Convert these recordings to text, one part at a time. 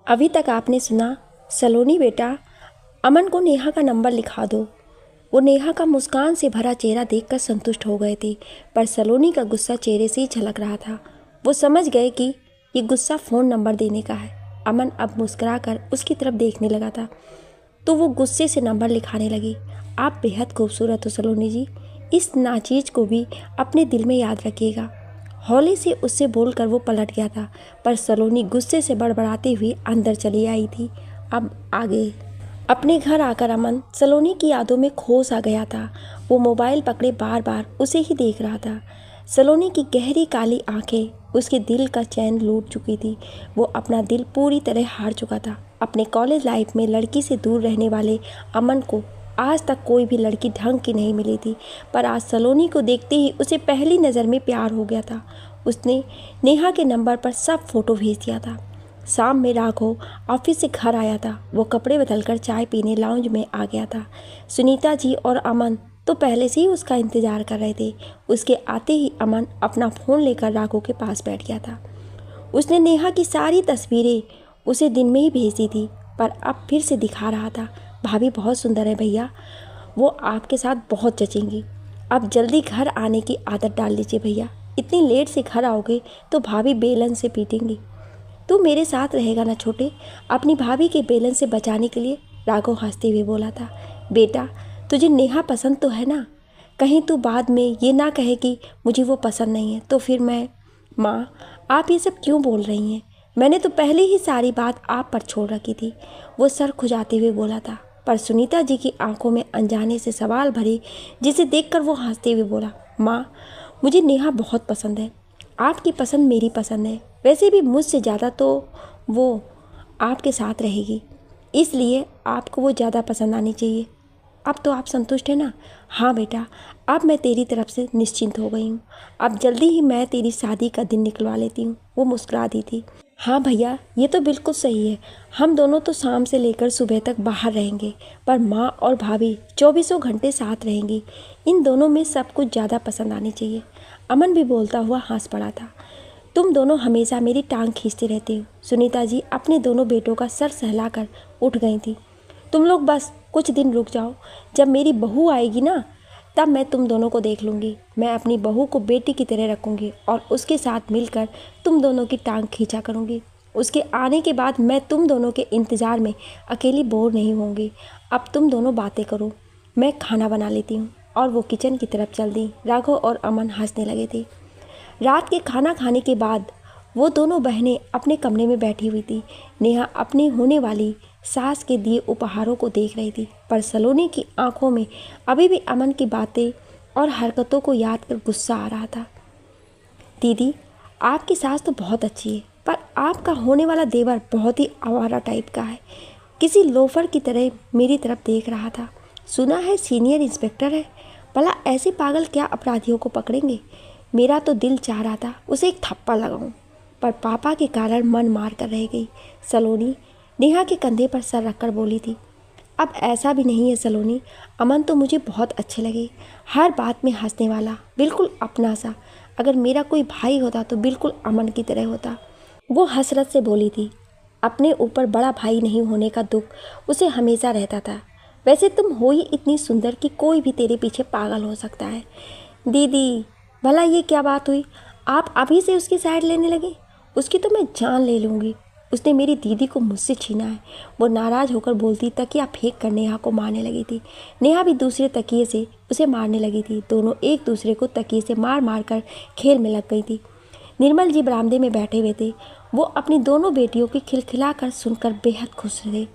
अभी तक आपने सुना, सलोनी बेटा, अमन को नेहा का नंबर लिखा दो। वो नेहा का मुस्कान से भरा चेहरा देखकर संतुष्ट हो गए थे, पर सलोनी का गुस्सा चेहरे से ही झलक रहा था। वो समझ गए कि ये गुस्सा फ़ोन नंबर देने का है। अमन अब मुस्कुराकर उसकी तरफ देखने लगा था, तो वो गुस्से से नंबर लिखाने लगी। आप बेहद खूबसूरत हो सलोनी जी, इस नाचीज को भी अपने दिल में याद रखिएगा। हौले से उससे बोलकर वो पलट गया था, पर सलोनी गुस्से से बड़बड़ाते हुए अंदर चली आई थी। अब आगे अपने घर आकर अमन सलोनी की यादों में खो सा गया था। वो मोबाइल पकड़े बार बार उसे ही देख रहा था। सलोनी की गहरी काली आंखें उसके दिल का चैन लूट चुकी थी। वो अपना दिल पूरी तरह हार चुका था। अपने कॉलेज लाइफ में लड़की से दूर रहने वाले अमन को आज तक कोई भी लड़की ढंग की नहीं मिली थी, पर आज सलोनी को देखते ही उसे पहली नज़र में प्यार हो गया था। उसने नेहा के नंबर पर सब फोटो भेज दिया था। शाम में राघव ऑफिस से घर आया था। वो कपड़े बदलकर चाय पीने लाउंज में आ गया था। सुनीता जी और अमन तो पहले से ही उसका इंतजार कर रहे थे। उसके आते ही अमन अपना फ़ोन लेकर राघव के पास बैठ गया था। उसने नेहा की सारी तस्वीरें उसे दिन में ही भेज दी थी, पर अब फिर से दिखा रहा था। भाभी बहुत सुंदर है भैया, वो आपके साथ बहुत जचेंगी। अब जल्दी घर आने की आदत डाल लीजिए भैया, इतनी लेट से घर आओगे तो भाभी बेलन से पीटेंगी। तू मेरे साथ रहेगा ना छोटे, अपनी भाभी के बेलन से बचाने के लिए, राघव हंसते हुए बोला था। बेटा, तुझे नेहा पसंद तो है ना? कहीं तू बाद में ये ना कहे कि मुझे वो पसंद नहीं है, तो फिर मैं। माँ, आप ये सब क्यों बोल रही हैं? मैंने तो पहले ही सारी बात आप पर छोड़ रखी थी, वो सर खुजाते हुए बोला था। पर सुनीता जी की आंखों में अनजाने से सवाल भरे, जिसे देखकर वो हंसते हुए बोला, माँ, मुझे नेहा बहुत पसंद है। आपकी पसंद मेरी पसंद है। वैसे भी मुझसे ज़्यादा तो वो आपके साथ रहेगी, इसलिए आपको वो ज़्यादा पसंद आनी चाहिए। अब तो आप संतुष्ट हैं ना? हाँ बेटा, अब मैं तेरी तरफ से निश्चिंत हो गई हूँ। अब जल्दी ही मैं तेरी शादी का दिन निकलवा लेती हूँ, वो मुस्कुरा दी थी। हाँ भैया, ये तो बिल्कुल सही है। हम दोनों तो शाम से लेकर सुबह तक बाहर रहेंगे, पर माँ और भाभी 24 घंटे साथ रहेंगी। इन दोनों में सब कुछ ज़्यादा पसंद आनी चाहिए। अमन भी बोलता हुआ हंस पड़ा था। तुम दोनों हमेशा मेरी टांग खींचते रहते हो। सुनीता जी अपने दोनों बेटों का सर सहलाकर उठ गई थी। तुम लोग बस कुछ दिन रुक जाओ, जब मेरी बहू आएगी ना, तब मैं तुम दोनों को देख लूँगी। मैं अपनी बहू को बेटी की तरह रखूँगी और उसके साथ मिलकर तुम दोनों की टांग खींचा करूँगी। उसके आने के बाद मैं तुम दोनों के इंतज़ार में अकेली बोर नहीं होंगी। अब तुम दोनों बातें करो, मैं खाना बना लेती हूँ। और वो किचन की तरफ चल दी। राघव और अमन हंसने लगे थे। रात के खाना खाने के बाद वो दोनों बहनें अपने कमरे में बैठी हुई थी। नेहा अपनी होने वाली सास के दिए उपहारों को देख रही थी, पर सलोनी की आंखों में अभी भी अमन की बातें और हरकतों को याद कर गुस्सा आ रहा था। दीदी, आपकी सास तो बहुत अच्छी है, पर आपका होने वाला देवर बहुत ही आवारा टाइप का है। किसी लोफर की तरह मेरी तरफ देख रहा था। सुना है सीनियर इंस्पेक्टर है। भला ऐसे पागल क्या अपराधियों को पकड़ेंगे? मेरा तो दिल चाह रहा था उसे एक थप्पड़ लगाऊं, पर पापा के कारण मन मार कर रह गई। सलोनी नेहा के कंधे पर सर रखकर बोली थी। अब ऐसा भी नहीं है सलोनी, अमन तो मुझे बहुत अच्छे लगे। हर बात में हंसने वाला, बिल्कुल अपना सा। अगर मेरा कोई भाई होता तो बिल्कुल अमन की तरह होता, वो हसरत से बोली थी। अपने ऊपर बड़ा भाई नहीं होने का दुख उसे हमेशा रहता था। वैसे तुम हो ही इतनी सुंदर कि कोई भी तेरे पीछे पागल हो सकता है। दीदी, भला ये क्या बात हुई? आप अभी से उसकी साइड लेने लगे? उसकी तो मैं जान ले लूँगी। उसने मेरी दीदी को मुझसे छीना है। वो नाराज़ होकर बोलती तकिया फेंक कर नेहा को मारने लगी थी। नेहा भी दूसरे तकिए से उसे मारने लगी थी। दोनों एक दूसरे को तकिए से मार मार कर खेल में लग गई थी। निर्मल जी बरामदे में बैठे हुए थे। वो अपनी दोनों बेटियों की खिलखिला कर सुनकर बेहद खुश थे।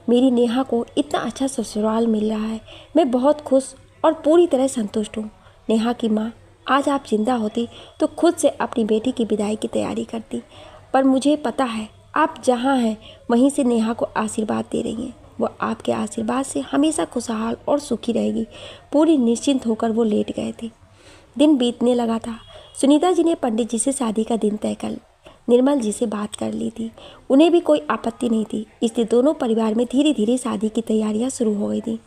मेरी नेहा को इतना अच्छा ससुराल मिल रहा है, मैं बहुत खुश और पूरी तरह संतुष्ट हूँ। नेहा की माँ, आज आप जिंदा होती तो खुद से अपनी बेटी की विदाई की तैयारी करती, पर मुझे पता है आप जहाँ हैं वहीं से नेहा को आशीर्वाद दे रही हैं। वो आपके आशीर्वाद से हमेशा खुशहाल और सुखी रहेगी। पूरी निश्चिंत होकर वो लेट गए थे। दिन बीतने लगा था। सुनीता जी ने पंडित जी से शादी का दिन तय कर निर्मल जी से बात कर ली थी। उन्हें भी कोई आपत्ति नहीं थी, इसलिए दोनों परिवार में धीरे धीरे शादी की तैयारियां शुरू हो गई थी।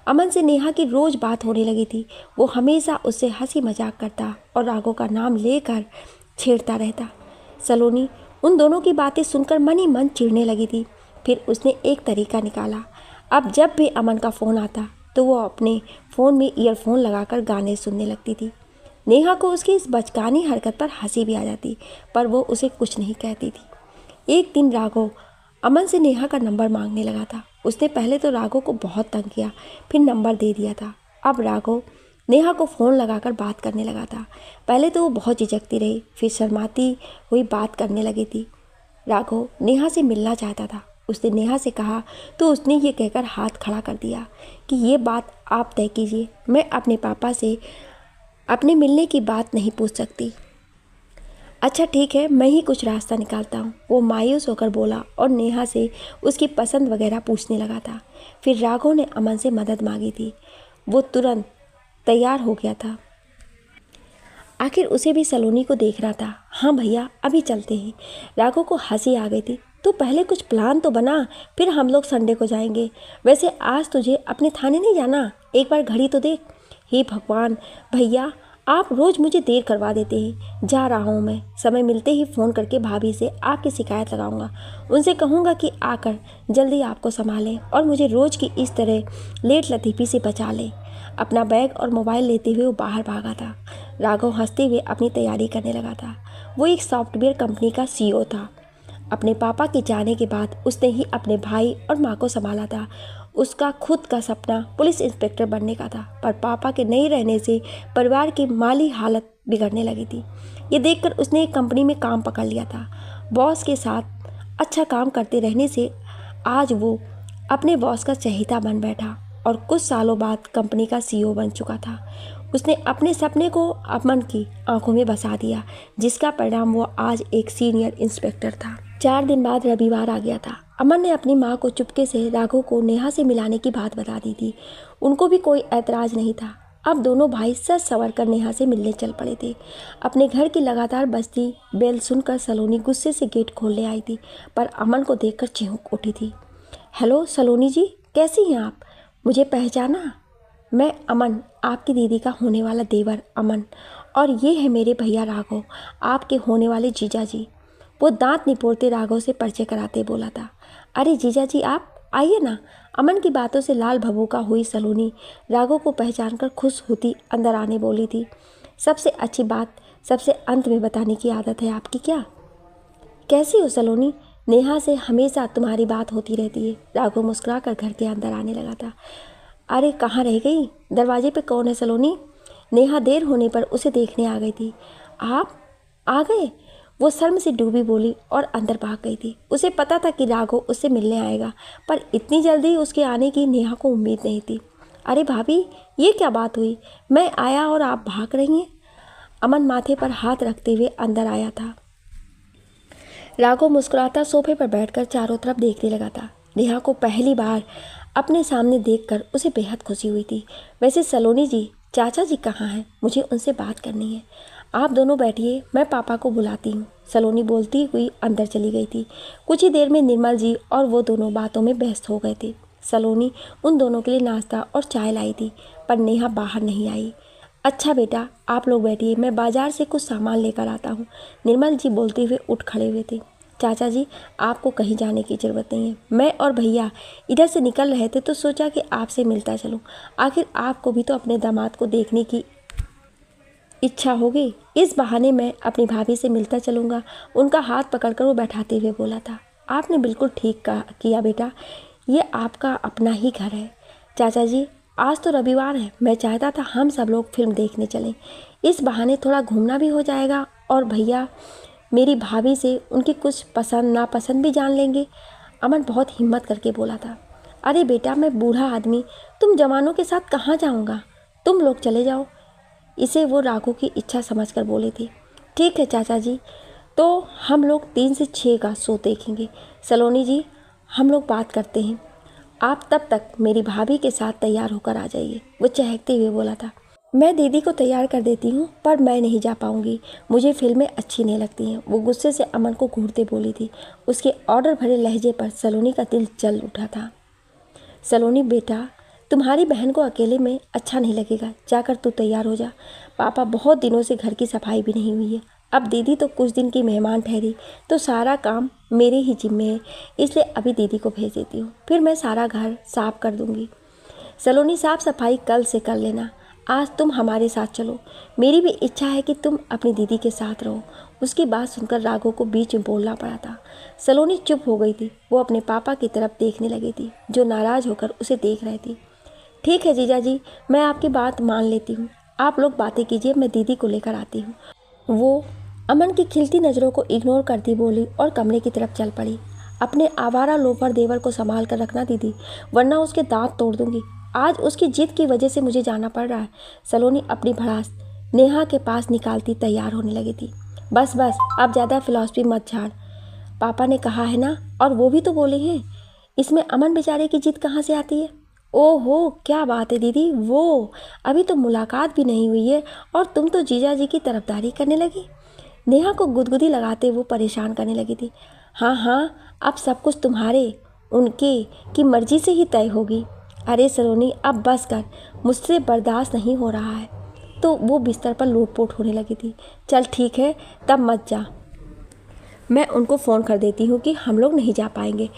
अमन से नेहा की रोज बात होने लगी थी। वो हमेशा उससे हंसी मजाक करता और राघव का नाम लेकर छेड़ता रहता। सलोनी, उन दोनों की बातें सुनकर मन ही मन चिढ़ने लगी थी। फिर उसने एक तरीका निकाला। अब जब भी अमन का फ़ोन आता तो वो अपने फ़ोन में ईयरफोन लगाकर गाने सुनने लगती थी। नेहा को उसकी इस बचकानी हरकत पर हंसी भी आ जाती, पर वो उसे कुछ नहीं कहती थी। एक दिन राघव अमन से नेहा का नंबर मांगने लगा था। उसने पहले तो राघव को बहुत तंग किया, फिर नंबर दे दिया था। अब राघव नेहा को फ़ोन लगाकर बात करने लगा था। पहले तो वो बहुत झिझकती रही, फिर शर्माती हुई बात करने लगी थी। राघव नेहा से मिलना चाहता था। उसने नेहा से कहा तो उसने ये कहकर हाथ खड़ा कर दिया कि ये बात आप तय कीजिए, मैं अपने पापा से अपने मिलने की बात नहीं पूछ सकती। अच्छा ठीक है, मैं ही कुछ रास्ता निकालता हूँ, वो मायूस होकर बोला और नेहा से उसकी पसंद वगैरह पूछने लगा था। फिर राघव ने अमन से मदद मांगी थी। वो तुरंत तैयार हो गया था। आखिर उसे भी सलोनी को देखना था। हाँ भैया, अभी चलते हैं। राघव को हंसी आ गई थी। तो पहले कुछ प्लान तो बना, फिर हम लोग संडे को जाएंगे। वैसे आज तुझे अपने थाने नहीं जाना, एक बार घड़ी तो देख। हे भगवान भैया, आप रोज़ मुझे देर करवा देते हैं। जा रहा हूँ मैं, समय मिलते ही फ़ोन करके भाभी से आपकी शिकायत लगाऊंगा। उनसे कहूँगा कि आकर जल्दी आपको संभालें और मुझे रोज़ की इस तरह लेट लतीफ़ी से बचा लें। अपना बैग और मोबाइल लेते हुए वो बाहर भागा था। राघव हंसते हुए अपनी तैयारी करने लगा था। वो एक सॉफ्टवेयर कंपनी का सीईओ था। अपने पापा के जाने के बाद उसने ही अपने भाई और माँ को संभाला था। उसका खुद का सपना पुलिस इंस्पेक्टर बनने का था, पर पापा के नहीं रहने से परिवार की माली हालत बिगड़ने लगी थी। ये देखकर उसने एक कंपनी में काम पकड़ लिया था। बॉस के साथ अच्छा काम करते रहने से आज वो अपने बॉस का चहेता बन बैठा और कुछ सालों बाद कंपनी का सीईओ बन चुका था। उसने अपने सपने को अमन की आंखों में बसा दिया, जिसका परिणाम वो आज एक सीनियर इंस्पेक्टर था। 4 दिन बाद रविवार आ गया था। अमन ने अपनी माँ को चुपके से राघव को नेहा से मिलाने की बात बता दी थी। उनको भी कोई ऐतराज नहीं था। अब दोनों भाई सज संवर कर नेहा से मिलने चल पड़े थे। अपने घर की लगातार बजती बेल सुनकर सलोनी गुस्से से गेट खोलने आई थी, पर अमन को देखकर चिहुक उठी थी। हेलो सलोनी जी, कैसी हैं आप? मुझे पहचाना? मैं अमन, आपकी दीदी का होने वाला देवर अमन, और ये है मेरे भैया राघव, आपके होने वाले जीजा जी। वो दांत निपोड़ते राघव से परिचय कराते बोला था। अरे जीजा जी, आप आइए ना। अमन की बातों से लाल भभूका हुई सलोनी राघव को पहचानकर खुश होती अंदर आने बोली थी। सबसे अच्छी बात सबसे अंत में बताने की आदत है आपकी क्या? कैसी हो सलोनी? नेहा से हमेशा तुम्हारी बात होती रहती है। राघव मुस्कुरा कर घर के अंदर आने लगा था। अरे कहाँ रह गई? दरवाजे पे कौन है सलोनी? नेहा देर होने पर उसे देखने आ गई थी। आप आ गए? वो शर्म से डूबी बोली और अंदर भाग गई थी। उसे पता था कि राघव उससे मिलने आएगा, पर इतनी जल्दी उसके आने की नेहा को उम्मीद नहीं थी। अरे भाभी, ये क्या बात हुई? मैं आया और आप भाग रही हैं? अमन माथे पर हाथ रखते हुए अंदर आया था। राघव मुस्कुराता सोफे पर बैठकर चारों तरफ देखने लगा था। नेहा को पहली बार अपने सामने देखकर उसे बेहद खुशी हुई थी। वैसे सलोनी जी, चाचा जी कहाँ हैं? मुझे उनसे बात करनी है। आप दोनों बैठिए, मैं पापा को बुलाती हूँ। सलोनी बोलती हुई अंदर चली गई थी। कुछ ही देर में निर्मल जी और वो दोनों बातों में व्यस्त हो गए थे। सलोनी उन दोनों के लिए नाश्ता और चाय लाई थी, पर नेहा बाहर नहीं आई। अच्छा बेटा, आप लोग बैठिए, मैं बाजार से कुछ सामान लेकर आता हूँ। निर्मल जी बोलते हुए उठ खड़े हुए थे। चाचा जी, आपको कहीं जाने की ज़रूरत नहीं है। मैं और भैया इधर से निकल रहे थे तो सोचा कि आपसे मिलता चलूं। आखिर आपको भी तो अपने दामाद को देखने की इच्छा होगी। इस बहाने मैं अपनी भाभी से मिलता चलूँगा। उनका हाथ पकड़कर वो बैठाते हुए बोला था। आपने बिल्कुल ठीक किया बेटा, ये आपका अपना ही घर है। चाचा जी, आज तो रविवार है, मैं चाहता था हम सब लोग फिल्म देखने चलें। इस बहाने थोड़ा घूमना भी हो जाएगा और भैया मेरी भाभी से उनकी कुछ पसंद नापसंद भी जान लेंगे। अमन बहुत हिम्मत करके बोला था। अरे बेटा, मैं बूढ़ा आदमी तुम जवानों के साथ कहाँ जाऊँगा, तुम लोग चले जाओ। इसे वो राघव की इच्छा समझकर बोली थी। ठीक है चाचा जी, तो हम लोग 3 से 6 का शो देखेंगे। सलोनी जी, हम लोग बात करते हैं। आप तब तक मेरी भाभी के साथ तैयार होकर आ जाइए, वो चहकते हुए बोला था। मैं दीदी को तैयार कर देती हूँ, पर मैं नहीं जा पाऊँगी, मुझे फिल्में अच्छी नहीं लगती हैं, वो गुस्से से अमन को घूरते बोली थी। उसके ऑर्डर भरे लहजे पर सलोनी का दिल जल उठा था। सलोनी बेटा, तुम्हारी बहन को अकेले में अच्छा नहीं लगेगा, जाकर तू तैयार हो जा। पापा बहुत दिनों से घर की सफाई भी नहीं हुई है, अब दीदी तो कुछ दिन की मेहमान ठहरी तो सारा काम मेरे ही जिम्मे है, इसलिए अभी दीदी को भेज देती हूँ, फिर मैं सारा घर साफ कर दूँगी। सलोनी, साफ सफाई कल से कर लेना, आज तुम हमारे साथ चलो। मेरी भी इच्छा है कि तुम अपनी दीदी के साथ रहो। उसकी बात सुनकर राघव को बीच में बोलना पड़ा था। सलोनी चुप हो गई थी। वो अपने पापा की तरफ देखने लगी थी, जो नाराज़ होकर उसे देख रहे थे। ठीक है जीजा जी, मैं आपकी बात मान लेती हूँ। आप लोग बातें कीजिए, मैं दीदी को लेकर आती हूँ। वो अमन की खिलती नज़रों को इग्नोर करती बोली और कमरे की तरफ चल पड़ी। अपने आवारा लोफर देवर को संभाल कर रखना दीदी, वरना उसके दांत तोड़ दूंगी। आज उसकी जिद की वजह से मुझे जाना पड़ रहा है। सलोनी अपनी भड़ास नेहा के पास निकालती तैयार होने लगी थी। बस बस, अब ज़्यादा फिलॉसफी मत झाड़। पापा ने कहा है ना, और वो भी तो बोले हैं। इसमें अमन बेचारे की जिद कहाँ से आती है? ओहो, क्या बात है दीदी, वो अभी तो मुलाकात भी नहीं हुई है और तुम तो जीजा जी की तरफदारी करने लगी। नेहा को गुदगुदी लगाते वो परेशान करने लगी थी। हाँ हाँ, अब सब कुछ तुम्हारे उनके की मर्जी से ही तय होगी। अरे सलोनी, अब बस कर, मुझसे बर्दाश्त नहीं हो रहा है। तो वो बिस्तर पर लोटपोट होने लगी थी। चल ठीक है, तब मत जा, मैं उनको फ़ोन कर देती हूँ कि हम लोग नहीं जा पाएंगे।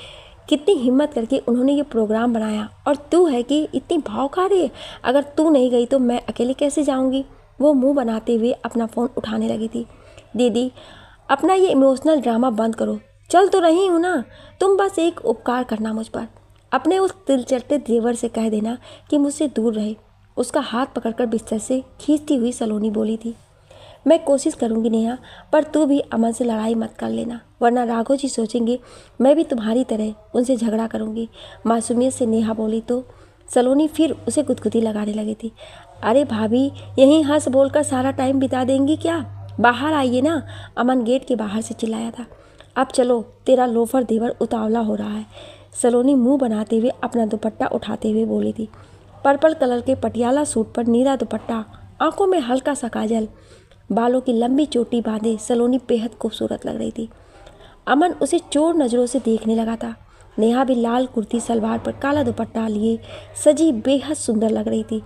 कितनी हिम्मत करके उन्होंने ये प्रोग्राम बनाया और तू है कि इतनी भाव खा रही है। अगर तू नहीं गई तो मैं अकेले कैसे जाऊँगी? वो मुंह बनाते हुए अपना फ़ोन उठाने लगी थी। दीदी, अपना ये इमोशनल ड्रामा बंद करो। चल तो रही हूँ ना, तुम बस एक उपकार करना मुझ पर। अपने उस दिलचस्पे देवर से कह देना कि मुझसे दूर रहे। उसका हाथ पकड़कर बिस्तर से खींचती हुई सलोनी बोली थी। मैं कोशिश करूंगी नेहा, पर तू भी अमन से लड़ाई मत कर लेना, वरना राघव जी सोचेंगे मैं भी तुम्हारी तरह उनसे झगड़ा करूंगी। मासूमियत से नेहा बोली तो सलोनी फिर उसे गुदगुदी लगाने लगी थी। अरे भाभी, यहीं हंस बोलकर सारा टाइम बिता देंगी क्या? बाहर आइए ना, अमन गेट के बाहर से चिल्लाया था। अब चलो, तेरा लोफर देवर उतावला हो रहा है। सलोनी मुंह बनाते हुए अपना दुपट्टा उठाते हुए बोली थी। पर्पल कलर के पटियाला सूट पर नीला दुपट्टा, आंखों में हल्का सा काजल, बालों की लंबी चोटी बांधे सलोनी बेहद खूबसूरत लग रही थी। अमन उसे चोर नज़रों से देखने लगा था। नेहा भी लाल कुर्ती सलवार पर काला दुपट्टा लिए सजी बेहद सुंदर लग रही थी।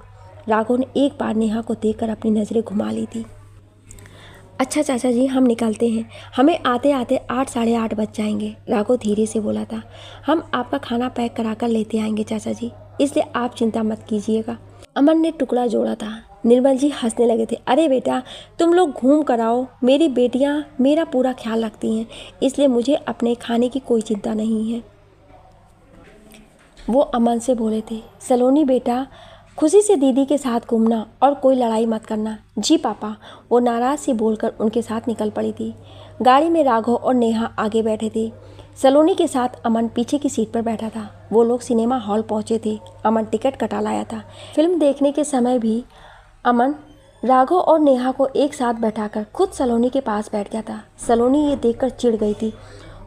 राघव ने एक बार नेहा को देखकर अपनी नज़रें घुमा ली थी। अच्छा चाचा जी, हम निकलते हैं, हमें आते आते 8 साढ़े 8 बज जाएंगे, राघव धीरे से बोला था। हम आपका खाना पैक करा कर लेते आएंगे चाचा जी, इसलिए आप चिंता मत कीजिएगा। अमन ने टुकड़ा जोड़ा था। निर्मल जी हंसने लगे थे। अरे बेटा, तुम लोग घूम कर आओ, मेरी बेटियां मेरा पूरा ख्याल रखती हैं, इसलिए मुझे अपने खाने की कोई चिंता नहीं है, वो अमन से बोले थे। सलोनी बेटा, खुशी से दीदी के साथ घूमना और कोई लड़ाई मत करना। जी पापा, वो नाराज़ सी बोलकर उनके साथ निकल पड़ी थी। गाड़ी में राघव और नेहा आगे बैठे थे। सलोनी के साथ अमन पीछे की सीट पर बैठा था। वो लोग सिनेमा हॉल पहुंचे थे। अमन टिकट कटा लाया था। फिल्म देखने के समय भी अमन राघव और नेहा को एक साथ बैठाकर खुद सलोनी के पास बैठ गया था। सलोनी ये देखकर चिढ़ गई थी।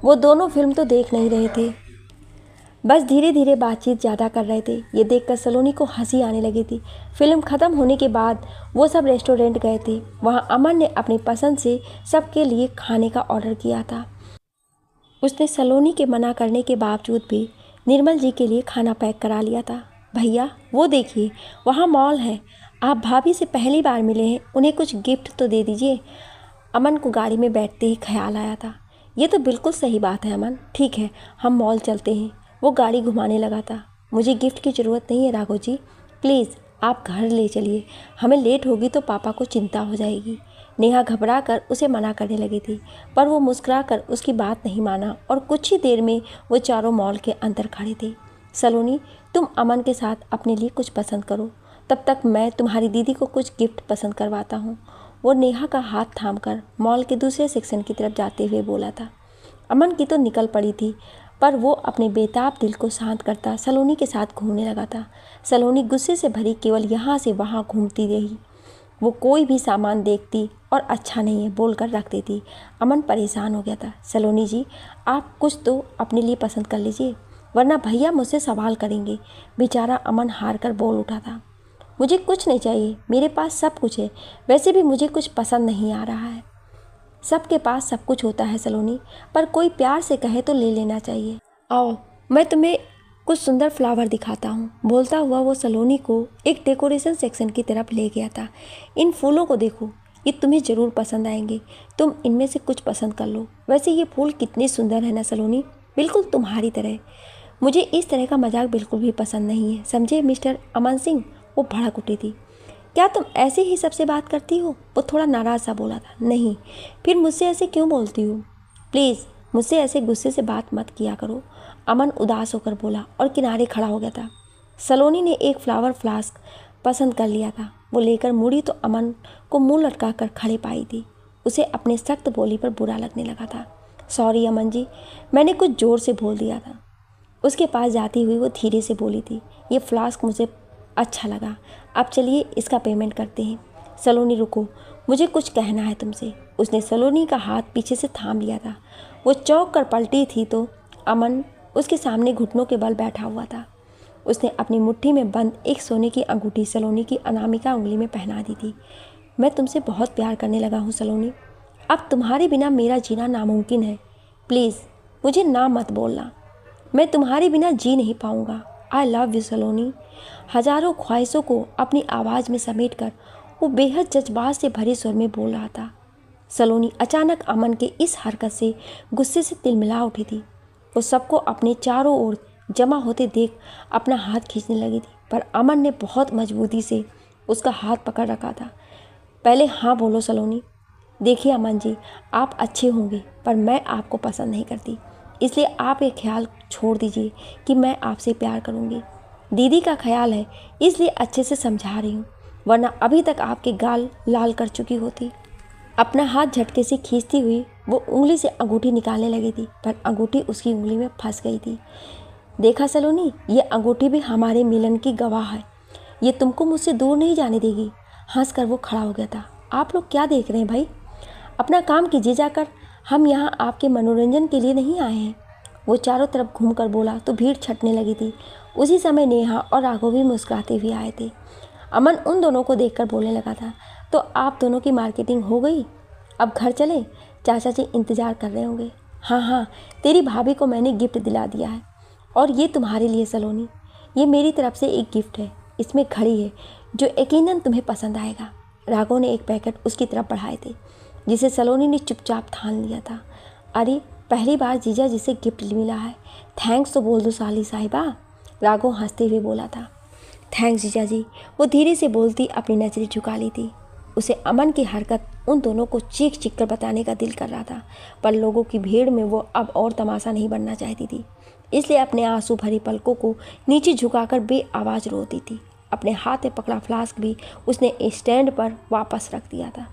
वो दोनों फिल्म तो देख नहीं रहे थे, बस धीरे धीरे बातचीत ज़्यादा कर रहे थे। ये देखकर सलोनी को हंसी आने लगी थी। फिल्म ख़त्म होने के बाद वो सब रेस्टोरेंट गए थे। वहाँ अमन ने अपनी पसंद से सबके लिए खाने का ऑर्डर किया था। उसने सलोनी के मना करने के बावजूद भी निर्मल जी के लिए खाना पैक करा लिया था। भैया, वो देखिए, वहाँ मॉल है, आप भाभी से पहली बार मिले हैं, उन्हें कुछ गिफ्ट तो दे दीजिए। अमन को गाड़ी में बैठते ही ख्याल आया था। ये तो बिल्कुल सही बात है अमन, ठीक है, हम मॉल चलते हैं। वो गाड़ी घुमाने लगा था। मुझे गिफ्ट की ज़रूरत नहीं है राघव जी, प्लीज़ आप घर ले चलिए, हमें लेट होगी तो पापा को चिंता हो जाएगी। नेहा घबरा कर उसे मना करने लगी थी, पर वो मुस्कुरा कर उसकी बात नहीं माना और कुछ ही देर में वो चारों मॉल के अंदर खड़े थे। सलोनी, तुम अमन के साथ अपने लिए कुछ पसंद करो, तब तक मैं तुम्हारी दीदी को कुछ गिफ्ट पसंद करवाता हूँ। वो नेहा का हाथ थामकर मॉल के दूसरे सेक्शन की तरफ जाते हुए बोला था। अमन की तो निकल पड़ी थी, पर वो अपने बेताब दिल को शांत करता सलोनी के साथ घूमने लगा था। सलोनी गुस्से से भरी केवल यहाँ से वहाँ घूमती रही। वो कोई भी सामान देखती और अच्छा नहीं है बोलकर रख देती। अमन परेशान हो गया था। सलोनी जी, आप कुछ तो अपने लिए पसंद कर लीजिए, वरना भैया मुझसे सवाल करेंगे। बेचारा अमन हार कर बोल उठा था। मुझे कुछ नहीं चाहिए, मेरे पास सब कुछ है, वैसे भी मुझे कुछ पसंद नहीं आ रहा है। सबके पास सब कुछ होता है सलोनी, पर कोई प्यार से कहे तो ले लेना चाहिए। आओ, मैं तुम्हें कुछ सुंदर फ्लावर दिखाता हूँ। बोलता हुआ वो सलोनी को एक डेकोरेशन सेक्शन की तरफ ले गया था। इन फूलों को देखो, ये तुम्हें ज़रूर पसंद आएंगे। तुम इनमें से कुछ पसंद कर लो। वैसे ये फूल कितने सुंदर है ना सलोनी, बिल्कुल तुम्हारी तरह। मुझे इस तरह का मजाक बिल्कुल भी पसंद नहीं है, समझे मिस्टर अमन सिंह। वो भड़क उठी थी। क्या तुम ऐसे ही सबसे बात करती हो? वो थोड़ा नाराज़ सा बोला था। नहीं, फिर मुझसे ऐसे क्यों बोलती हो? प्लीज़ मुझसे ऐसे गुस्से से बात मत किया करो। अमन उदास होकर बोला और किनारे खड़ा हो गया था। सलोनी ने एक फ्लावर फ्लास्क पसंद कर लिया था। वो लेकर मुड़ी तो अमन को मुंह लटका कर खड़े पाई थी। उसे अपने सख्त बोली पर बुरा लगने लगा था। सॉरी अमन जी, मैंने कुछ ज़ोर से बोल दिया था। उसके पास जाती हुई वो धीरे से बोली थी। ये फ्लास्क मुझे अच्छा लगा। अब चलिए इसका पेमेंट करते हैं। सलोनी रुको, मुझे कुछ कहना है तुमसे। उसने सलोनी का हाथ पीछे से थाम लिया था। वो चौंक कर पलटी थी तो अमन उसके सामने घुटनों के बल बैठा हुआ था। उसने अपनी मुट्ठी में बंद एक सोने की अंगूठी सलोनी की अनामिका उंगली में पहना दी थी। मैं तुमसे बहुत प्यार करने लगा हूँ सलोनी। अब तुम्हारे बिना मेरा जीना नामुमकिन है। प्लीज़ मुझे ना मत बोलना। मैं तुम्हारे बिना जी नहीं पाऊँगा। आई लव यू सलोनी। हजारों ख्वाहिशों को अपनी आवाज़ में समेटकर वो बेहद जज्बात से भरे स्वर में बोल रहा था। सलोनी अचानक अमन के इस हरकत से गुस्से से तिलमिला उठी थी। वो सबको अपने चारों ओर जमा होते देख अपना हाथ खींचने लगी थी, पर अमन ने बहुत मजबूती से उसका हाथ पकड़ रखा था। पहले हाँ बोलो सलोनी। देखिए अमन जी, आप अच्छे होंगे पर मैं आपको पसंद नहीं करती, इसलिए आप ये ख्याल छोड़ दीजिए कि मैं आपसे प्यार करूंगी। दीदी का ख्याल है इसलिए अच्छे से समझा रही हूँ, वरना अभी तक आपके गाल लाल कर चुकी होती। अपना हाथ झटके से खींचती हुई वो उंगली से अंगूठी निकालने लगी थी, पर अंगूठी उसकी उंगली में फंस गई थी। देखा सलोनी, ये अंगूठी भी हमारे मिलन की गवाह है। ये तुमको मुझसे दूर नहीं जाने देगी। हंसकर वो खड़ा हो गया था। आप लोग क्या देख रहे हैं भाई? अपना काम कीजिए जाकर। हम यहाँ आपके मनोरंजन के लिए नहीं आए हैं। वो चारों तरफ घूमकर बोला तो भीड़ छटने लगी थी। उसी समय नेहा और राघव भी मुस्कुराते हुए आए थे। अमन उन दोनों को देखकर बोलने लगा था, तो आप दोनों की मार्केटिंग हो गई? अब घर चलें? चाचा जी इंतज़ार कर रहे होंगे। हाँ हाँ, तेरी भाभी को मैंने गिफ्ट दिला दिया है, और ये तुम्हारे लिए सलोनी। ये मेरी तरफ से एक गिफ्ट है। इसमें घड़ी है जो यकीनन तुम्हें पसंद आएगा। राघव ने एक पैकेट उसकी तरफ बढ़ाए थे, जिसे सलोनी ने चुपचाप थान लिया था। अरे पहली बार जीजा जी से गिफ्ट मिला है, थैंक्स तो बोल दो साली साहिबा। राघव हंसते हुए बोला था। थैंक्स जीजा जी। वो धीरे से बोलती अपनी नजरें झुका ली थी। उसे अमन की हरकत उन दोनों को चीख चीख कर बताने का दिल कर रहा था, पर लोगों की भीड़ में वो अब और तमाशा नहीं बनना चाहती थी, इसलिए अपने आंसू भरी पलकों को नीचे झुकाकर बेआवाज़ रोती थी। अपने हाथ में पकड़ा फ्लास्क भी उसने स्टैंड पर वापस रख दिया था।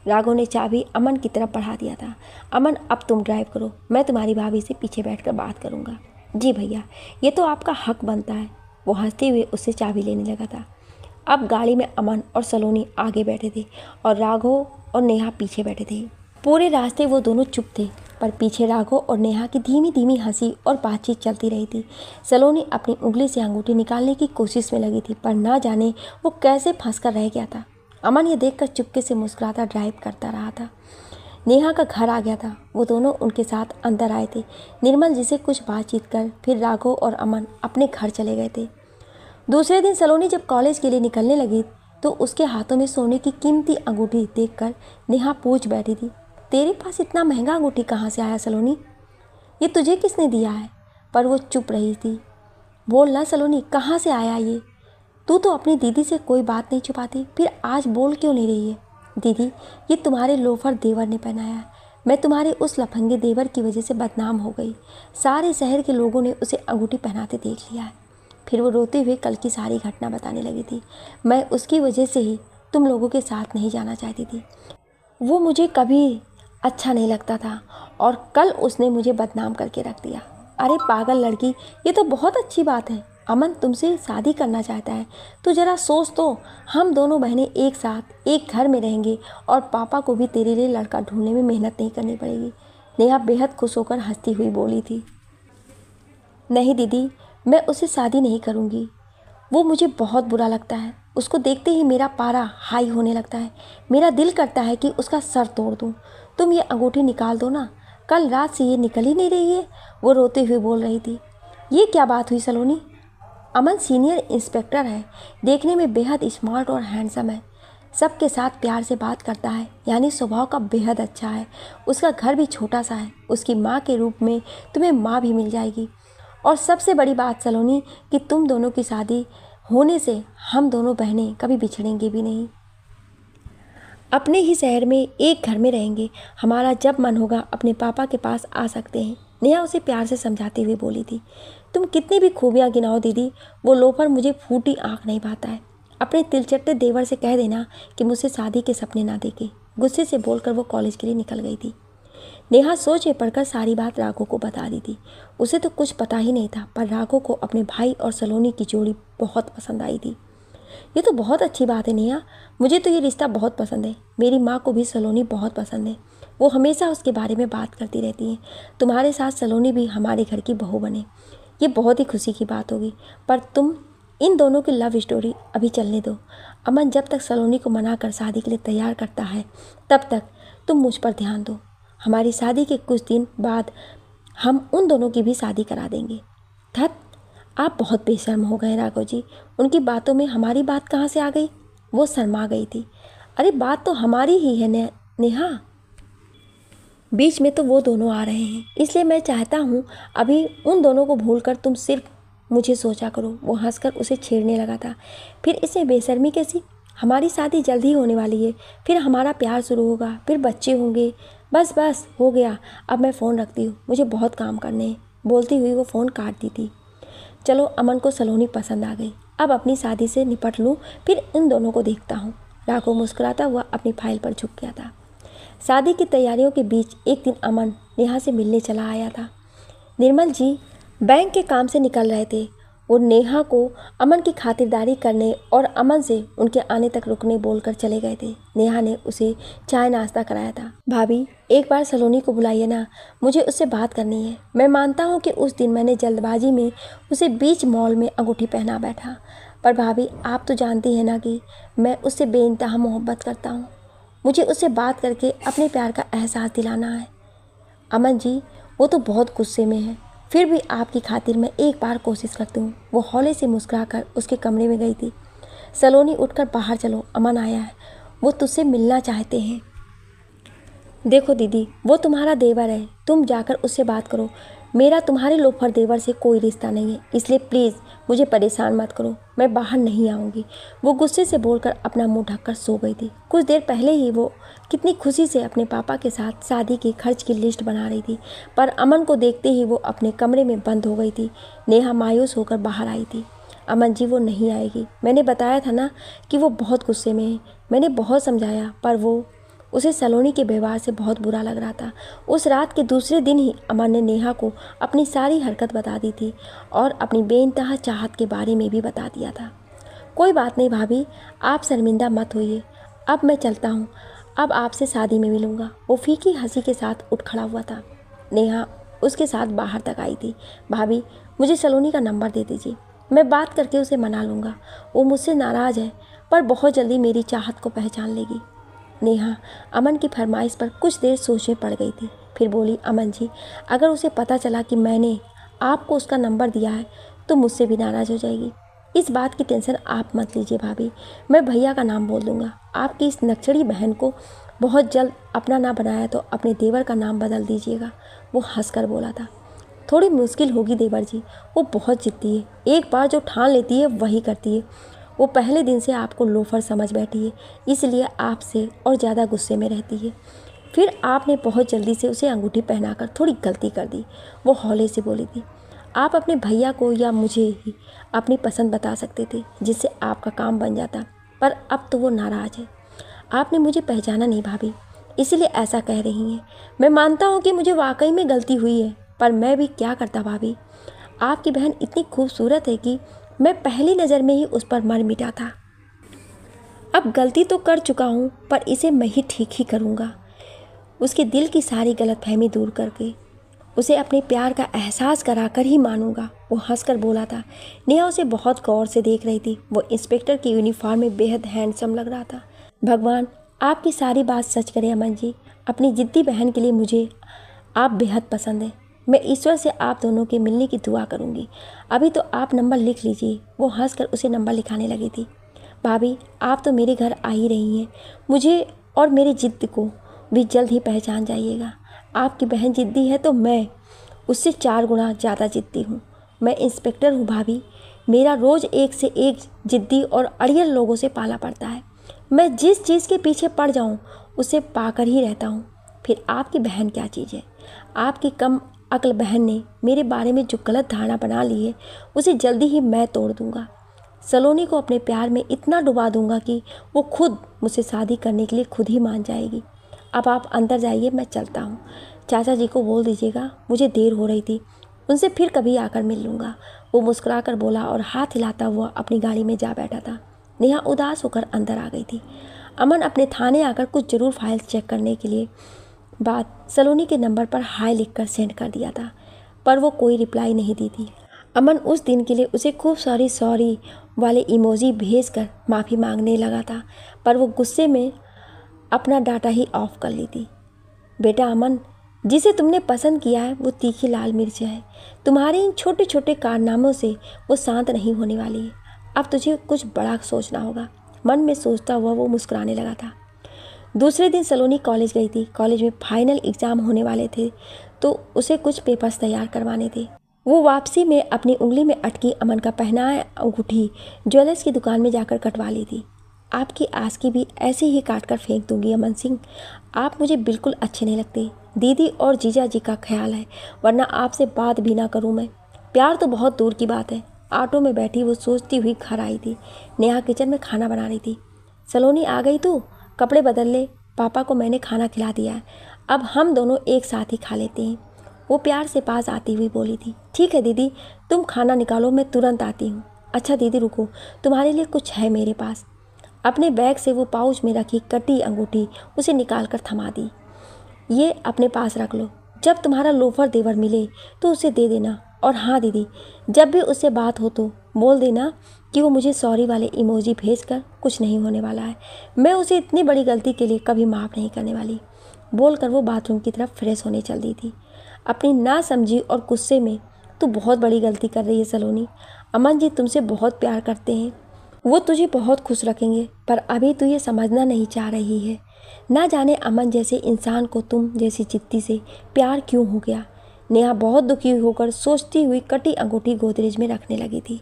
राघव ने चाबी अमन की तरफ बढ़ा दिया था। अमन अब तुम ड्राइव करो, मैं तुम्हारी भाभी से पीछे बैठकर बात करूँगा। जी भैया, ये तो आपका हक बनता है। वो हंसते हुए उससे चाबी लेने लगा था। अब गाड़ी में अमन और सलोनी आगे बैठे थे और राघव और नेहा पीछे बैठे थे। पूरे रास्ते वो दोनों चुप थे, पर पीछे राघव और नेहा की धीमी धीमी हंसी और बातचीत चलती रही थी। सलोनी अपनी उंगली से अंगूठी निकालने की कोशिश में लगी थी, पर ना जाने वो कैसे फंस कर रह गया था। अमन ये देखकर चुपके से मुस्कुराता ड्राइव करता रहा था। नेहा का घर आ गया था। वो दोनों उनके साथ अंदर आए थे। निर्मल जी से कुछ बातचीत कर फिर राघव और अमन अपने घर चले गए थे। दूसरे दिन सलोनी जब कॉलेज के लिए निकलने लगी तो उसके हाथों में सोने की कीमती अंगूठी देखकर नेहा पूछ बैठी थी, तेरे पास इतना महंगा अंगूठी कहाँ से आया सलोनी? ये तुझे किसने दिया है? पर वो चुप रही थी। बोल ना सलोनी, कहाँ से आया ये? तू तो अपनी दीदी से कोई बात नहीं छुपाती, फिर आज बोल क्यों नहीं रही है? दीदी, ये तुम्हारे लोफर देवर ने पहनाया है। मैं तुम्हारे उस लफंगे देवर की वजह से बदनाम हो गई। सारे शहर के लोगों ने उसे अंगूठी पहनाते देख लिया है। फिर वो रोते हुए कल की सारी घटना बताने लगी थी। मैं उसकी वजह से ही तुम लोगों के साथ नहीं जाना चाहती थी। वो मुझे कभी अच्छा नहीं लगता था और कल उसने मुझे बदनाम करके रख दिया। अरे पागल लड़की, ये तो बहुत अच्छी बात है। अमन तुमसे शादी करना चाहता है तो ज़रा सोच तो, हम दोनों बहनें एक साथ एक घर में रहेंगे और पापा को भी तेरे लिए लड़का ढूंढने में मेहनत नहीं करनी पड़ेगी। नेहा बेहद खुश होकर हंसती हुई बोली थी। नहीं दीदी, मैं उससे शादी नहीं करूँगी। वो मुझे बहुत बुरा लगता है। उसको देखते ही मेरा पारा हाई होने लगता है। मेरा दिल करता है कि उसका सर तोड़ दूँ। तुम ये अंगूठी निकाल दो ना, कल रात से ये निकल ही नहीं रही है। वो रोते हुए बोल रही थी। ये क्या बात हुई सलोनी? अमन सीनियर इंस्पेक्टर है, देखने में बेहद स्मार्ट और हैंडसम है। सबके साथ प्यार से बात करता है, यानी स्वभाव का बेहद अच्छा है। उसका घर भी छोटा सा है। उसकी माँ के रूप में तुम्हें माँ भी मिल जाएगी। और सबसे बड़ी बात सलोनी कि तुम दोनों की शादी होने से हम दोनों बहनें कभी बिछड़ेंगी भी नहीं। अपने ही शहर में एक घर में रहेंगे। हमारा जब मन होगा अपने पापा के पास आ सकते हैं। नेहा उसे प्यार से समझाती हुई बोली थी। तुम कितनी भी खूबियाँ गिनाओ दीदी, वो लोफर मुझे फूटी आँख नहीं पाता है। अपने तिलचट्टे देवर से कह देना कि मुझसे शादी के सपने ना देखे। गुस्से से बोलकर वो कॉलेज के लिए निकल गई थी। नेहा सोच में पड़कर सारी बात राघव को बता दी थी। उसे तो कुछ पता ही नहीं था, पर राघव को अपने भाई और सलोनी की जोड़ी बहुत पसंद आई थी। ये तो बहुत अच्छी बात है नेहा, मुझे तो ये रिश्ता बहुत पसंद है। मेरी माँ को भी सलोनी बहुत पसंद है। वो हमेशा उसके बारे में बात करती रहती हैं। तुम्हारे साथ सलोनी भी हमारे घर की बहू बने, ये बहुत ही खुशी की बात होगी। पर तुम इन दोनों की लव स्टोरी अभी चलने दो। अमन जब तक सलोनी को मना कर शादी के लिए तैयार करता है, तब तक तुम मुझ पर ध्यान दो। हमारी शादी के कुछ दिन बाद हम उन दोनों की भी शादी करा देंगे। धत, आप बहुत बेशर्म हो गए राघव जी। उनकी बातों में हमारी बात कहाँ से आ गई? वो शर्मा गई थी। अरे बात तो हमारी ही है नेहा, बीच में तो वो दोनों आ रहे हैं। इसलिए मैं चाहता हूँ अभी उन दोनों को भूलकर तुम सिर्फ मुझे सोचा करो। वो हंसकर उसे छेड़ने लगा था। फिर इसमें बेशर्मी कैसी? हमारी शादी जल्द ही होने वाली है, फिर हमारा प्यार शुरू होगा, फिर बच्चे होंगे। बस बस हो गया, अब मैं फ़ोन रखती हूँ, मुझे बहुत काम करने हैं। बोलती हुई वो फ़ोन काट दी थी। चलो, अमन को सलोनी पसंद आ गई। अब अपनी शादी से निपट लूँ, फिर इन दोनों को देखता हूँ। राघव मुस्कुराता हुआ अपनी फाइल पर झुक गया था। शादी की तैयारियों के बीच एक दिन अमन नेहा से मिलने चला आया था। निर्मल जी बैंक के काम से निकल रहे थे। वो नेहा को अमन की खातिरदारी करने और अमन से उनके आने तक रुकने बोलकर चले गए थे। नेहा ने उसे चाय नाश्ता कराया था। भाभी, एक बार सलोनी को बुलाइए ना, मुझे उससे बात करनी है। मैं मानता हूँ कि उस दिन मैंने जल्दबाजी में उसे बीच मॉल में अंगूठी पहना बैठा, पर भाभी आप तो जानती हैं ना कि मैं उससे बेइंतहा मोहब्बत करता हूँ। मुझे उससे बात करके अपने प्यार का एहसास दिलाना है। अमन जी, वो तो बहुत गुस्से में है, फिर भी आपकी खातिर मैं एक बार कोशिश करती हूँ। वो हौले से मुस्कुराकर उसके कमरे में गई थी। सलोनी, उठकर बाहर चलो, अमन आया है, वो तुझसे मिलना चाहते हैं। देखो दीदी, वो तुम्हारा देवर है, तुम जाकर उससे बात करो। मेरा तुम्हारे लोफर देवर से कोई रिश्ता नहीं है, इसलिए प्लीज़ मुझे परेशान मत करो, मैं बाहर नहीं आऊँगी। वो गुस्से से बोलकर अपना मुंह ढककर सो गई थी। कुछ देर पहले ही वो कितनी खुशी से अपने पापा के साथ शादी के खर्च की लिस्ट बना रही थी, पर अमन को देखते ही वो अपने कमरे में बंद हो गई थी। नेहा मायूस होकर बाहर आई थी। अमन जी, वो नहीं आएगी, मैंने बताया था ना कि वो बहुत गुस्से में है। मैंने बहुत समझाया, पर वो उसे सलोनी के व्यवहार से बहुत बुरा लग रहा था। उस रात के दूसरे दिन ही अमन ने नेहा को अपनी सारी हरकत बता दी थी और अपनी बेइंतहा चाहत के बारे में भी बता दिया था। कोई बात नहीं भाभी, आप शर्मिंदा मत होइए, अब मैं चलता हूँ, अब आपसे शादी में मिलूँगा। वो फीकी हंसी के साथ उठ खड़ा हुआ था। नेहा उसके साथ बाहर तक आई थी। भाभी, मुझे सलोनी का नंबर दे दीजिए, मैं बात करके उसे मना लूँगा। वो मुझसे नाराज़ है, पर बहुत जल्दी मेरी चाहत को पहचान लेगी। नेहा अमन की फरमाइश पर कुछ देर सोच में पड़ गई थी, फिर बोली, अमन जी, अगर उसे पता चला कि मैंने आपको उसका नंबर दिया है तो मुझसे भी नाराज़ हो जाएगी। इस बात की टेंशन आप मत लीजिए भाभी, मैं भैया का नाम बोल दूंगा। आपकी इस नक्सड़ी बहन को बहुत जल्द अपना ना बनाया तो अपने देवर का नाम बदल दीजिएगा। वो हंसकर बोला था। थोड़ी मुश्किल होगी देवर जी, वो बहुत जिद्दी है, एक बार जो ठान लेती है वही करती है। वो पहले दिन से आपको लोफर समझ बैठी है, इसलिए आपसे और ज़्यादा गुस्से में रहती है। फिर आपने बहुत जल्दी से उसे अंगूठी पहनाकर थोड़ी गलती कर दी। वो हौले से बोली थी। आप अपने भैया को या मुझे ही अपनी पसंद बता सकते थे, जिससे आपका काम बन जाता, पर अब तो वो नाराज़ है। आपने मुझे पहचाना नहीं भाभी, इसीलिए ऐसा कह रही हैं। मैं मानता हूँ कि मुझे वाकई में गलती हुई है, पर मैं भी क्या करता भाभी। आपकी बहन इतनी खूबसूरत है कि मैं पहली नज़र में ही उस पर मर मिटा था। अब गलती तो कर चुका हूँ, पर इसे मैं ही ठीक ही करूँगा। उसके दिल की सारी गलतफहमी दूर करके उसे अपने प्यार का एहसास कराकर ही मानूंगा। वो हंसकर बोला था। नेहा उसे बहुत गौर से देख रही थी। वो इंस्पेक्टर की यूनिफॉर्म में बेहद हैंडसम लग रहा था। भगवान आपकी सारी बात सच करे अमन जी, अपनी जिद्दी बहन के लिए मुझे आप बेहद पसंद है। मैं ईश्वर से आप दोनों के मिलने की दुआ करूंगी। अभी तो आप नंबर लिख लीजिए। वो हंसकर उसे नंबर लिखाने लगी थी। भाभी, आप तो मेरे घर आ ही रही हैं। मुझे और मेरी जिद को भी जल्द ही पहचान जाइएगा। आपकी बहन जिद्दी है तो मैं उससे 4 गुना ज़्यादा जिद्दी हूँ। मैं इंस्पेक्टर हूँ भाभी। मेरा रोज़ एक से एक जिद्दी और अड़ियल लोगों से पाला पड़ता है। मैं जिस चीज़ के पीछे पड़ जाऊँ उसे पाकर ही रहता हूँ। फिर आपकी बहन क्या चीज़ है? आपकी कम अक्ल बहन ने मेरे बारे में जो गलत धारणा बना ली है उसे जल्दी ही मैं तोड़ दूँगा। सलोनी को अपने प्यार में इतना डुबा दूँगा कि वो खुद मुझसे शादी करने के लिए खुद ही मान जाएगी। अब आप अंदर जाइए, मैं चलता हूँ। चाचा जी को बोल दीजिएगा मुझे देर हो रही थी, उनसे फिर कभी आकर मिल लूँगा। वो मुस्कुराकर बोला और हाथ हिलाता हुआ अपनी गाड़ी में जा बैठा था। नेहा उदास होकर अंदर आ गई थी। अमन अपने थाने आकर कुछ ज़रूर फाइल चेक करने के लिए बाद सलोनी के नंबर पर हाय लिखकर सेंड कर दिया था, पर वो कोई रिप्लाई नहीं दी थी। अमन उस दिन के लिए उसे खूब सारी सॉरी वाले इमोजी भेजकर माफ़ी मांगने लगा था, पर वो गुस्से में अपना डाटा ही ऑफ कर ली थी। बेटा अमन, जिसे तुमने पसंद किया है वो तीखी लाल मिर्च है। तुम्हारे इन छोटे छोटे कारनामों से वो शांत नहीं होने वाली है। अब तुझे कुछ बड़ा सोचना होगा। मन में सोचता हुआ वो मुस्कुराने लगा था। दूसरे दिन सलोनी कॉलेज गई थी। कॉलेज में फाइनल एग्ज़ाम होने वाले थे तो उसे कुछ पेपर्स तैयार करवाने थे। वो वापसी में अपनी उंगली में अटकी अमन का पहनाया अंगूठी ज्वेलर्स की दुकान में जाकर कटवा ली थी। आपकी आस की भी ऐसे ही काट कर फेंक दूंगी अमन सिंह। आप मुझे बिल्कुल अच्छे नहीं लगते। दीदी और जीजा जी का ख्याल है, वरना आपसे बात भी ना करूं मैं। प्यार तो बहुत दूर की बात है। ऑटो में बैठी वो सोचती हुई घर आई थी। नेहा किचन में खाना बना रही थी। सलोनी आ गई तू? कपड़े बदल ले, पापा को मैंने खाना खिला दिया है, अब हम दोनों एक साथ ही खा लेते हैं। वो प्यार से पास आती हुई बोली थी। ठीक है दीदी, तुम खाना निकालो, मैं तुरंत आती हूँ। अच्छा दीदी रुको, तुम्हारे लिए कुछ है मेरे पास। अपने बैग से वो पाउच में रखी कटी अंगूठी उसे निकाल कर थमा दी। ये अपने पास रख लो, जब तुम्हारा लोफर देवर मिले तो उसे दे देना। और हाँ दीदी, जब भी उससे बात हो तो बोल देना कि वो मुझे सॉरी वाले इमोजी भेजकर कुछ नहीं होने वाला है। मैं उसे इतनी बड़ी गलती के लिए कभी माफ़ नहीं करने वाली। बोलकर वो बाथरूम की तरफ फ्रेश होने चल दी थी। अपनी ना समझी और गुस्से में तू बहुत बड़ी गलती कर रही है सलोनी। अमन जी तुमसे बहुत प्यार करते हैं, वो तुझे बहुत खुश रखेंगे, पर अभी तू ये समझना नहीं चाह रही है। ना जाने अमन जैसे इंसान को तुम जैसी जिद्दी से प्यार क्यों हो गया। नेहा बहुत दुखी होकर सोचती हुई कटी अंगूठी गोदरेज में रखने लगी थी।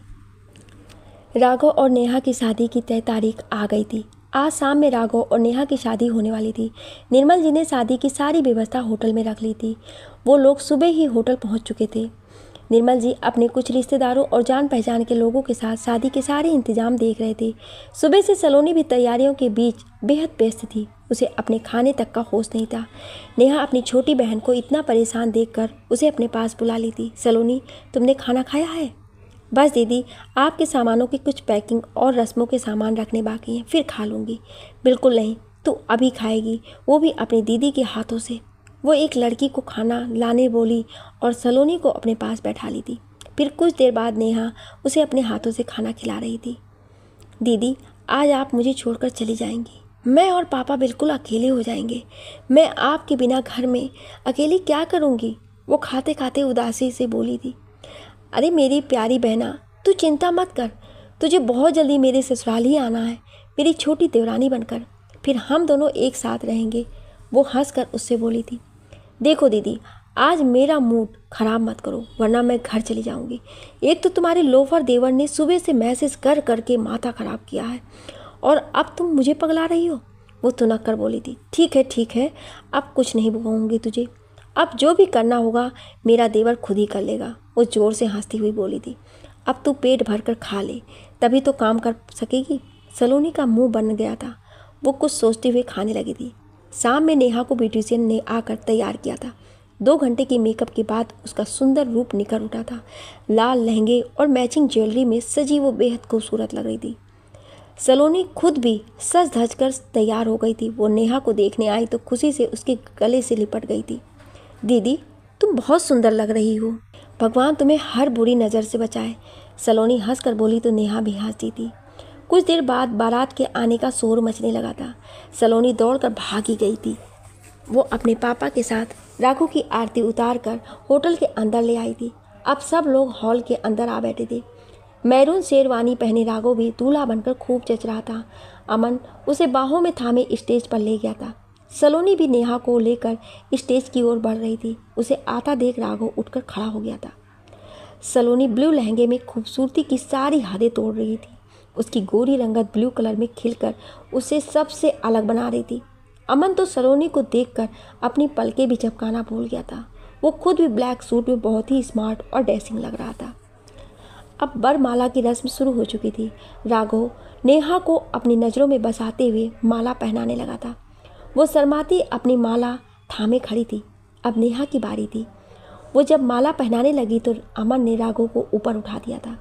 राघव और नेहा की शादी की तय तारीख आ गई थी। आज शाम में राघव और नेहा की शादी होने वाली थी। निर्मल जी ने शादी की सारी व्यवस्था होटल में रख ली थी। वो लोग सुबह ही होटल पहुंच चुके थे। निर्मल जी अपने कुछ रिश्तेदारों और जान पहचान के लोगों के साथ शादी के सारे इंतजाम देख रहे थे। सुबह से सलोनी भी तैयारियों के बीच बेहद व्यस्त थी। उसे अपने खाने तक का होश नहीं था। नेहा अपनी छोटी बहन को इतना परेशान देखकर उसे अपने पास बुला ली थी। सलोनी, तुमने खाना खाया है? बस दीदी, आपके सामानों की कुछ पैकिंग और रस्मों के सामान रखने बाकी हैं, फिर खा लूँगी। बिल्कुल नहीं, तू अभी खाएगी, वो भी अपनी दीदी के हाथों से। वो एक लड़की को खाना लाने बोली और सलोनी को अपने पास बैठा ली थी। फिर कुछ देर बाद नेहा उसे अपने हाथों से खाना खिला रही थी। दीदी, आज आप मुझे छोड़कर चली जाएंगी। मैं और पापा बिल्कुल अकेले हो जाएंगे। मैं आपके बिना घर में अकेली क्या करूँगी? वो खाते खाते उदासी से बोली थी। अरे मेरी प्यारी बहना, तू चिंता मत कर, तुझे बहुत जल्दी मेरे ससुराल ही आना है, मेरी छोटी देवरानी बनकर। फिर हम दोनों एक साथ रहेंगे। वो हंसकर उससे बोली थी। देखो दीदी, आज मेरा मूड ख़राब मत करो, वरना मैं घर चली जाऊंगी। एक तो तुम्हारे लोफर देवर ने सुबह से मैसेज कर करके माथा ख़राब किया है, और अब तुम मुझे पगला रही हो। वो तुनक कर बोली थी। ठीक है, अब कुछ नहीं कहूँगी तुझे। अब जो भी करना होगा मेरा देवर खुद ही कर लेगा। वो ज़ोर से हंसती हुई बोली थी। अब तू पेट भर कर खा ले, तभी तो काम कर सकेगी। सलोनी का मुंह बन गया था। वो कुछ सोचते हुए खाने लगी थी। शाम में नेहा को ब्यूटिशियन ने आकर तैयार किया था। 2 घंटे की मेकअप के बाद उसका सुंदर रूप निखर उठा था। लाल लहंगे और मैचिंग ज्वेलरी में सजी वो बेहद खूबसूरत लग रही थी। सलोनी खुद भी सज धज कर तैयार हो गई थी। वो नेहा को देखने आई तो खुशी से उसके गले से लिपट गई थी। दीदी, तुम बहुत सुंदर लग रही हो, भगवान तुम्हें हर बुरी नज़र से बचाए। सलोनी हंसकर बोली तो नेहा भी हंसती थी। कुछ देर बाद बारात के आने का शोर मचने लगा था। सलोनी दौड़कर भागी गई थी। वो अपने पापा के साथ राघव की आरती उतार कर होटल के अंदर ले आई थी। अब सब लोग हॉल के अंदर आ बैठे थे। मैरून शेरवानी पहने राघव भी दूल्हा बनकर खूब जच रहा था। अमन उसे बाहों में थामे स्टेज पर ले गया था। सलोनी भी नेहा को लेकर स्टेज की ओर बढ़ रही थी। उसे आता देख राघव उठकर खड़ा हो गया था। सलोनी ब्लू लहंगे में खूबसूरती की सारी हदें तोड़ रही थी। उसकी गोरी रंगत ब्लू कलर में खिलकर उसे सबसे अलग बना रही थी। अमन तो सलोनी को देखकर अपनी पलकें भी झपकाना भूल गया था। वो खुद भी ब्लैक सूट में बहुत ही स्मार्ट और डैशिंग लग रहा था। अब वरमाला की रस्म शुरू हो चुकी थी। राघव नेहा को अपनी नज़रों में बसाते हुए माला पहनाने लगा था। वो शर्माती अपनी माला थामे खड़ी थी। अब नेहा की बारी थी। वो जब माला पहनाने लगी तो अमन ने राघव को ऊपर उठा दिया था।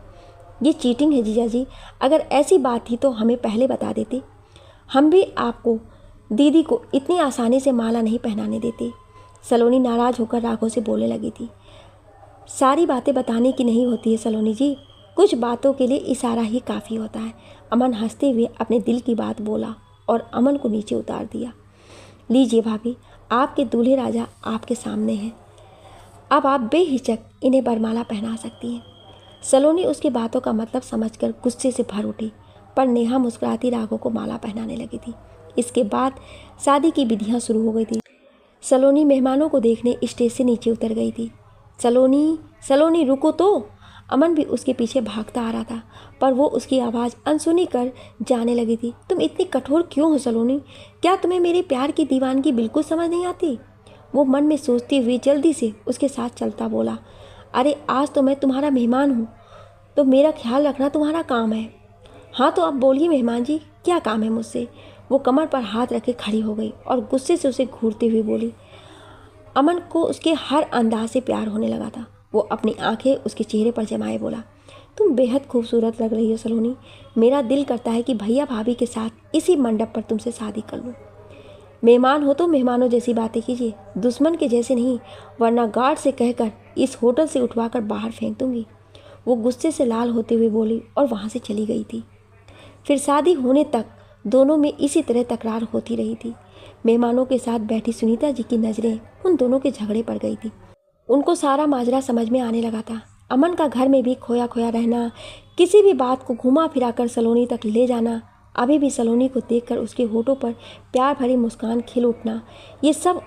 ये चीटिंग है जीजा जी, अगर ऐसी बात थी तो हमें पहले बता देते। हम भी आपको दीदी को इतनी आसानी से माला नहीं पहनाने देते। सलोनी नाराज़ होकर राघव से बोलने लगी थी। सारी बातें बताने की नहीं होती है सलोनी जी, कुछ बातों के लिए इशारा ही काफ़ी होता है। अमन हंसते हुए अपने दिल की बात बोला और अमन को नीचे उतार दिया। लीजिए भाभी, आपके दूल्हे राजा आपके सामने हैं। अब आप बेहिचक इन्हें वरमाला पहना सकती हैं। सलोनी उसकी बातों का मतलब समझकर गुस्से से भर उठी, पर नेहा मुस्कुराती राघव को माला पहनाने लगी थी। इसके बाद शादी की विधियां शुरू हो गई थी। सलोनी मेहमानों को देखने स्टेज से नीचे उतर गई थी। सलोनी सलोनी रुको तो। अमन भी उसके पीछे भागता आ रहा था, पर वो उसकी आवाज़ अनसुनी कर जाने लगी थी। तुम इतनी कठोर क्यों हो सलोनी? क्या तुम्हें मेरे प्यार की दीवानगी बिल्कुल समझ नहीं आती? वो मन में सोचते हुए जल्दी से उसके साथ चलता बोला। अरे आज तो मैं तुम्हारा मेहमान हूँ, तो मेरा ख्याल रखना तुम्हारा काम है। हाँ तो अब बोलिए मेहमान जी, क्या काम है मुझसे? वो कमर पर हाथ रखे खड़ी हो गई और गुस्से से उसे घूरते हुए बोली। अमन को उसके हर अंदाज से प्यार होने लगा था। वो अपनी आंखें उसके चेहरे पर जमाए बोला, तुम बेहद खूबसूरत लग रही हो सलोनी। मेरा दिल करता है कि भैया भाभी के साथ इसी मंडप पर तुमसे शादी कर लूँ। मेहमान हो तो मेहमानों जैसी बातें कीजिए, दुश्मन के जैसे नहीं, वरना गार्ड से कहकर इस होटल से उठवाकर बाहर फेंक दूंगी। वो गुस्से से लाल होते हुए बोली और वहाँ से चली गई थी। फिर शादी होने तक दोनों में इसी तरह तकरार होती रही थी। मेहमानों के साथ बैठी सुनीता जी की नज़रें उन दोनों के झगड़े पड़ गई थी। उनको सारा माजरा समझ में आने लगा था। अमन का घर में भी खोया खोया रहना, किसी भी बात को घुमा फिरा कर सलोनी तक ले जाना, अभी भी सलोनी को देखकर उसके होठों पर प्यार भरी मुस्कान खिल उठना, ये सब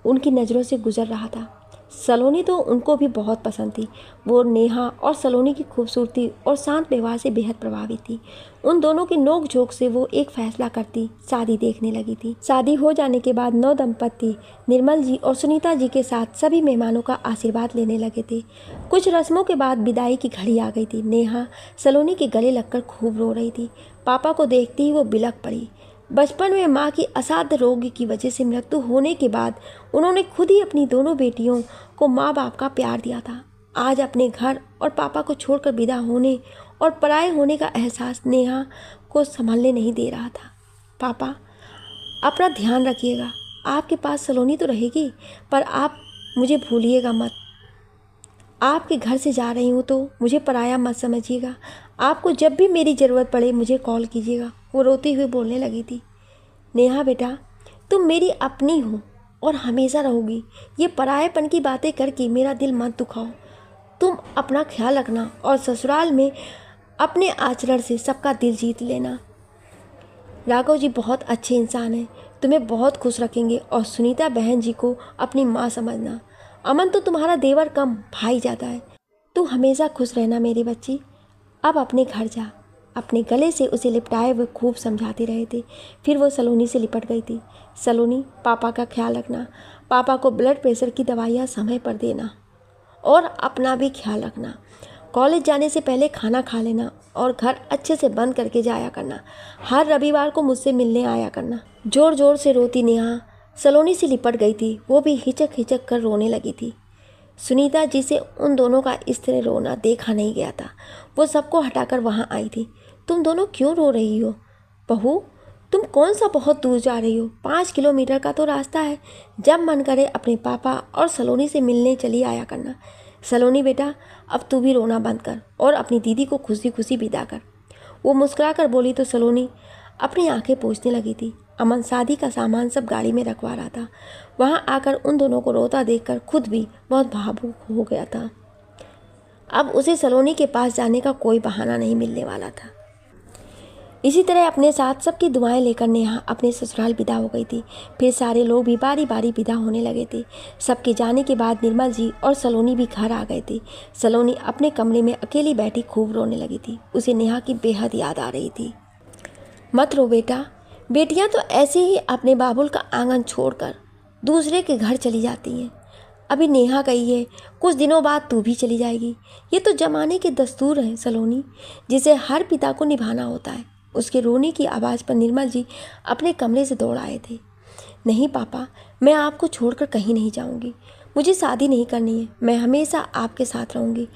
उनकी नज़रों से गुजर रहा था। सलोनी तो उनको भी बहुत पसंद थी। वो नेहा और सलोनी की खूबसूरती और शांत व्यवहार से बेहद प्रभावित थी। उन दोनों की नोक झोंक से वो एक फैसला करती शादी देखने लगी थी। शादी हो जाने के बाद नौ दंपत्ति निर्मल जी और सुनीता जी के साथ सभी मेहमानों का आशीर्वाद लेने लगे थे। कुछ रस्मों के बाद विदाई की घड़ी आ गई थी। नेहा सलोनी के गले लगकर खूब रो रही थी। पापा को देखते ही वो बिलख पड़ी। बचपन में माँ की असाध्य रोग की वजह से मृत्यु होने के बाद उन्होंने खुद ही अपनी दोनों बेटियों को माँ बाप का प्यार दिया था। आज अपने घर और पापा को छोड़कर विदा होने और पराये होने का एहसास नेहा को संभलने नहीं दे रहा था। पापा, अपना ध्यान रखिएगा। आपके पास सलोनी तो रहेगी, पर आप मुझे भूलिएगा मत। आपके घर से जा रही हूँ तो मुझे पराया मत समझिएगा। आपको जब भी मेरी ज़रूरत पड़े मुझे कॉल कीजिएगा। वो रोते हुए बोलने लगी थी। नेहा बेटा, तुम मेरी अपनी हो और हमेशा रहोगी। ये परायेपन की बातें करके मेरा दिल मत दुखाओ। तुम अपना ख्याल रखना और ससुराल में अपने आचरण से सबका दिल जीत लेना। राघव जी बहुत अच्छे इंसान हैं, तुम्हें बहुत खुश रखेंगे और सुनीता बहन जी को अपनी माँ समझना। अमन तो तुम्हारा देवर कम भाई जाता है। तू हमेशा खुश रहना मेरी बच्ची। अब अपने घर जा। अपने गले से उसे लिपटाए हुए खूब समझाते रहे थे। फिर वो सलोनी से लिपट गई थी। सलोनी, पापा का ख्याल रखना। पापा को ब्लड प्रेशर की दवाइयाँ समय पर देना और अपना भी ख्याल रखना। कॉलेज जाने से पहले खाना खा लेना और घर अच्छे से बंद करके जाया करना। हर रविवार को मुझसे मिलने आया करना। जोर जोर से रोती नेहा सलोनी से लिपट गई थी। वो भी हिचक हिचक कर रोने लगी थी। सुनीता जी से उन दोनों का इस तरह रोना देखा नहीं गया था। वो सबको हटाकर वहाँ आई थी। तुम दोनों क्यों रो रही हो? बहू, तुम कौन सा बहुत दूर जा रही हो? 5 किलोमीटर का तो रास्ता है। जब मन करे अपने पापा और सलोनी से मिलने चली आया करना। सलोनी बेटा, अब तू भी रोना बंद कर और अपनी दीदी को खुशी खुशी विदा कर। वो मुस्कुरा कर बोली तो सलोनी अपनी आंखें पोंछने लगी थी। अमन शादी का सामान सब गाड़ी में रखवा रहा था। वहाँ आकर उन दोनों को रोता देखकर खुद भी बहुत भावुक हो गया था। अब उसे सलोनी के पास जाने का कोई बहाना नहीं मिलने वाला था। इसी तरह अपने साथ सबकी दुआएं लेकर नेहा अपने ससुराल विदा हो गई थी। फिर सारे लोग भी बारी बारी विदा होने लगे थे। सबके जाने के बाद निर्मल जी और सलोनी भी घर आ गए थे। सलोनी अपने कमरे में अकेली बैठी खूब रोने लगी थी। उसे नेहा की बेहद याद आ रही थी। मत रो बेटा, बेटियां तो ऐसे ही अपने बाबुल का आंगन छोड़कर दूसरे के घर चली जाती हैं। अभी नेहा गई है, कुछ दिनों बाद तू भी चली जाएगी। ये तो जमाने के दस्तूर हैं सलोनी, जिसे हर पिता को निभाना होता है। उसके रोने की आवाज़ पर निर्मल जी अपने कमरे से दौड़ आए थे। नहीं पापा, मैं आपको छोड़कर कहीं नहीं जाऊंगी। मुझे शादी नहीं करनी है, मैं हमेशा आपके साथ रहूंगी,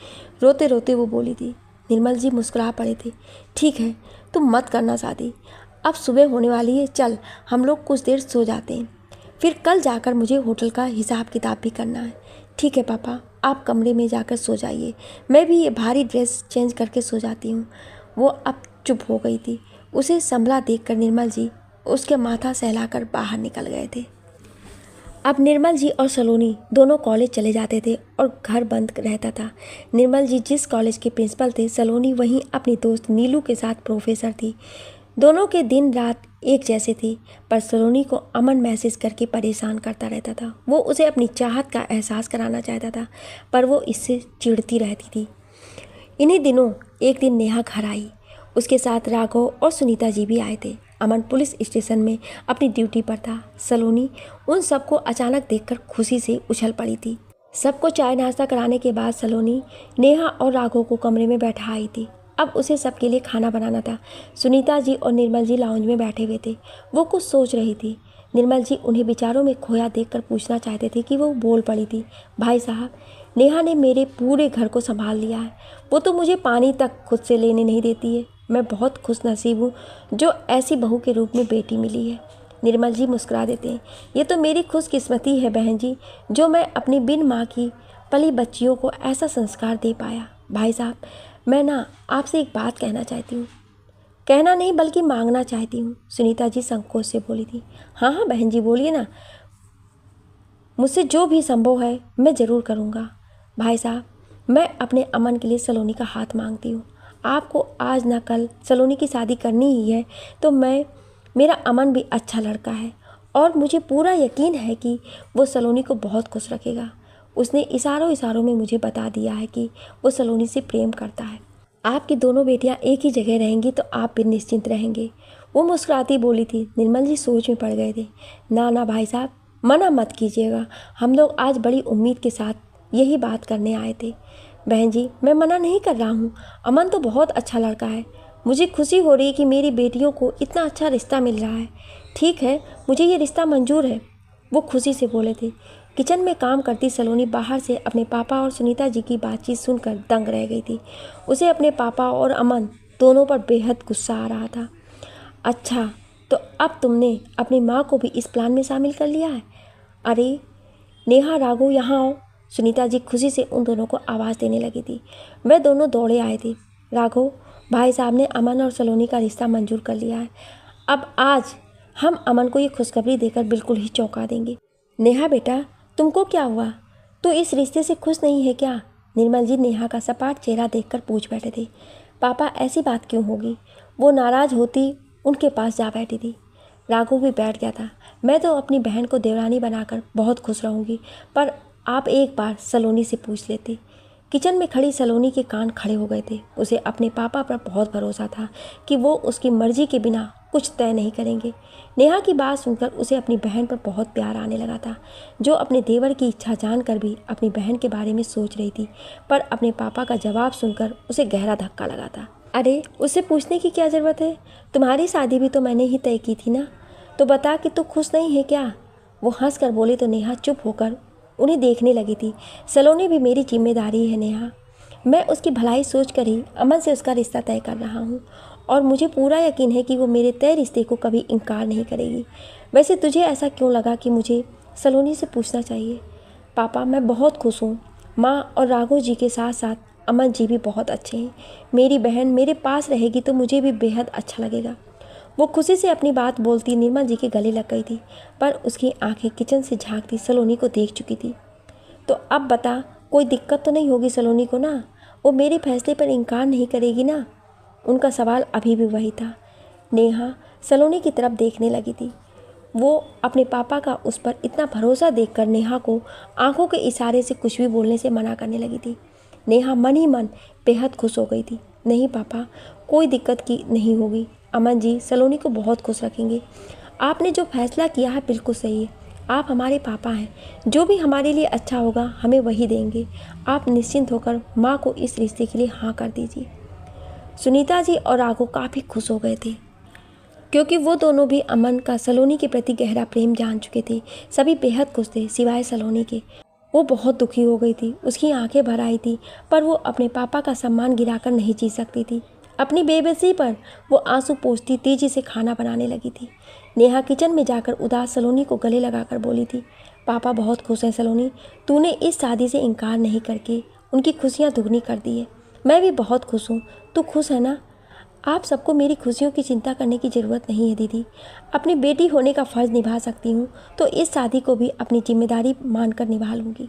रोते रोते वो बोली थी। निर्मल जी मुस्कुरा पड़े थे। ठीक है, तुम मत करना शादी, अब सुबह होने वाली है, चल हम लोग कुछ देर सो जाते हैं, फिर कल जाकर मुझे होटल का हिसाब किताब भी करना है। ठीक है पापा, आप कमरे में जाकर सो जाइए, मैं भी ये भारी ड्रेस चेंज करके सो जाती हूँ। वो अब चुप हो गई थी। उसे संभला देखकर निर्मल जी उसके माथा सहलाकर बाहर निकल गए थे। अब निर्मल जी और सलोनी दोनों कॉलेज चले जाते थे और घर बंद रहता था। निर्मल जी जिस कॉलेज के प्रिंसिपल थे, सलोनी वहीं अपनी दोस्त नीलू के साथ प्रोफेसर थी। दोनों के दिन रात एक जैसे थे, पर सलोनी को अमन मैसेज करके परेशान करता रहता था। वो उसे अपनी चाहत का एहसास कराना चाहता था, पर वो इससे चिढ़ती रहती थी। इन्हीं दिनों एक दिन नेहा घर आई। उसके साथ राघव और सुनीता जी भी आए थे। अमन पुलिस स्टेशन में अपनी ड्यूटी पर था। सलोनी उन सबको अचानक देखकर खुशी से उछल पड़ी थी। सबको चाय नाश्ता कराने के बाद सलोनी नेहा और राघव को कमरे में बैठा आई थी। अब उसे सबके लिए खाना बनाना था। सुनीता जी और निर्मल जी लाउंज में बैठे हुए थे। वो कुछ सोच रही थी। निर्मल जी उन्हें विचारों में खोया देखकर पूछना चाहते थे कि वो बोल पड़ी थी। भाई साहब, नेहा ने मेरे पूरे घर को संभाल लिया है। वो तो मुझे पानी तक खुद से लेने नहीं देती है। मैं बहुत खुश नसीब हूँ जो ऐसी बहू के रूप में बेटी मिली है। निर्मल जी मुस्कुरा देते हैं। ये तो मेरी खुशकिस्मती है बहन जी, जो मैं अपनी बिन माँ की पली बच्चियों को ऐसा संस्कार दे पाया। भाई साहब, मैं ना आपसे एक बात कहना चाहती हूँ। कहना नहीं बल्कि मांगना चाहती हूँ, सुनीता जी संकोच से बोली थी। हाँ हाँ बहन जी, बोलिए ना, मुझसे जो भी संभव है मैं ज़रूर करूँगा। भाई साहब, मैं अपने अमन के लिए सलोनी का हाथ मांगती हूँ। आपको आज ना कल सलोनी की शादी करनी ही है तो मेरा अमन भी अच्छा लड़का है और मुझे पूरा यकीन है कि वो सलोनी को बहुत खुश रखेगा। उसने इशारों इशारों में मुझे बता दिया है कि वो सलोनी से प्रेम करता है। आपकी दोनों बेटियां एक ही जगह रहेंगी तो आप भी निश्चिंत रहेंगे। वो मुस्कुराती बोली थी। निर्मल जी सोच में पड़ गए थे। ना ना भाई साहब, मना मत कीजिएगा, हम लोग आज बड़ी उम्मीद के साथ यही बात करने आए थे। बहन जी, मैं मना नहीं कर रहा हूँ, अमन तो बहुत अच्छा लड़का है। मुझे खुशी हो रही है कि मेरी बेटियों को इतना अच्छा रिश्ता मिल रहा है। ठीक है, मुझे ये रिश्ता मंजूर है, वो खुशी से बोले थे। किचन में काम करती सलोनी बाहर से अपने पापा और सुनीता जी की बातचीत सुनकर दंग रह गई थी। उसे अपने पापा और अमन दोनों पर बेहद गुस्सा आ रहा था। अच्छा, तो अब तुमने अपनी माँ को भी इस प्लान में शामिल कर लिया है? अरे नेहा, राघव, यहाँ आओ। सुनीता जी खुशी से उन दोनों को आवाज़ देने लगी थी। वे दोनों दौड़े आए थे। राघव, भाई साहब ने अमन और सलोनी का रिश्ता मंजूर कर लिया है। अब आज हम अमन को ये खुशखबरी देकर बिल्कुल ही चौंका देंगे। नेहा बेटा, तुमको क्या हुआ? तू इस रिश्ते से खुश नहीं है क्या? निर्मल जी नेहा का सपाट चेहरा देखकर पूछ बैठे थे। पापा, ऐसी बात क्यों होगी? वो नाराज़ होती उनके पास जा बैठी थी। राघव भी बैठ गया था। मैं तो अपनी बहन को देवरानी बनाकर बहुत खुश रहूँगी, पर आप एक बार सलोनी से पूछ लेते। किचन में खड़ी सलोनी के कान खड़े हो गए थे। उसे अपने पापा पर बहुत भरोसा था कि वो उसकी मर्जी के बिना कुछ तय नहीं करेंगे। नेहा की बात सुनकर उसे अपनी बहन पर बहुत प्यार आने लगा था, जो अपने देवर की इच्छा जानकर भी अपनी बहन के बारे में सोच रही थी। पर अपने पापा का जवाब सुनकर उसे गहरा धक्का लगा था। अरे, उससे पूछने की क्या ज़रूरत है? तुम्हारी शादी भी तो मैंने ही तय की थी ना, तो बता कि तू खुश नहीं है क्या? वो हंस कर बोले तो नेहा चुप होकर उन्हें देखने लगी थी। सलोनी भी मेरी जिम्मेदारी है नेहा, मैं उसकी भलाई सोच कर ही अमन से उसका रिश्ता तय कर रहा हूँ और मुझे पूरा यकीन है कि वो मेरे तय रिश्ते को कभी इनकार नहीं करेगी। वैसे तुझे ऐसा क्यों लगा कि मुझे सलोनी से पूछना चाहिए? पापा, मैं बहुत खुश हूँ। माँ और राघव जी के साथ साथ अमन जी भी बहुत अच्छे हैं। मेरी बहन मेरे पास रहेगी तो मुझे भी बेहद अच्छा लगेगा। वो खुशी से अपनी बात बोलती निर्मल जी के गले लग गई थी, पर उसकी आंखें किचन से झांकती सलोनी को देख चुकी थी। तो अब बता, कोई दिक्कत तो नहीं होगी सलोनी को ना? वो मेरे फैसले पर इनकार नहीं करेगी ना? उनका सवाल अभी भी वही था। नेहा सलोनी की तरफ देखने लगी थी। वो अपने पापा का उस पर इतना भरोसा देखकर नेहा को आंखों के इशारे से कुछ भी बोलने से मना करने लगी थी। नेहा मन ही मन बेहद खुश हो गई थी। नहीं पापा, कोई दिक्कत की नहीं होगी। अमन जी सलोनी को बहुत खुश रखेंगे। आपने जो फैसला किया है बिल्कुल सही है। आप हमारे पापा हैं। जो भी हमारे लिए अच्छा होगा हमें वही देंगे। आप निश्चिंत होकर माँ को इस रिश्ते के लिए हाँ कर दीजिए। सुनीता जी और राघव काफ़ी खुश हो गए थे, क्योंकि वो दोनों भी अमन का सलोनी के प्रति गहरा प्रेम जान चुके थे। सभी बेहद खुश थे सिवाय सलोनी के। वो बहुत दुखी हो गई थी, उसकी आंखें भर आई थी, पर वो अपने पापा का सम्मान गिराकर नहीं जी सकती थी। अपनी बेबसी पर वो आंसू पोंछती तेजी से खाना बनाने लगी थी। नेहा किचन में जाकर उदास सलोनी को गले लगाकर बोली थी, पापा बहुत खुश हैं सलोनी। तूने इस शादी से इनकार नहीं करके उनकी खुशियाँ दुगनी कर दी है। मैं भी बहुत खुश हूँ। तू खुश है ना? आप सबको मेरी खुशियों की चिंता करने की ज़रूरत नहीं है दीदी। अपनी बेटी होने का फ़र्ज़ निभा सकती हूँ तो इस शादी को भी अपनी जिम्मेदारी मानकर निभा लूँगी।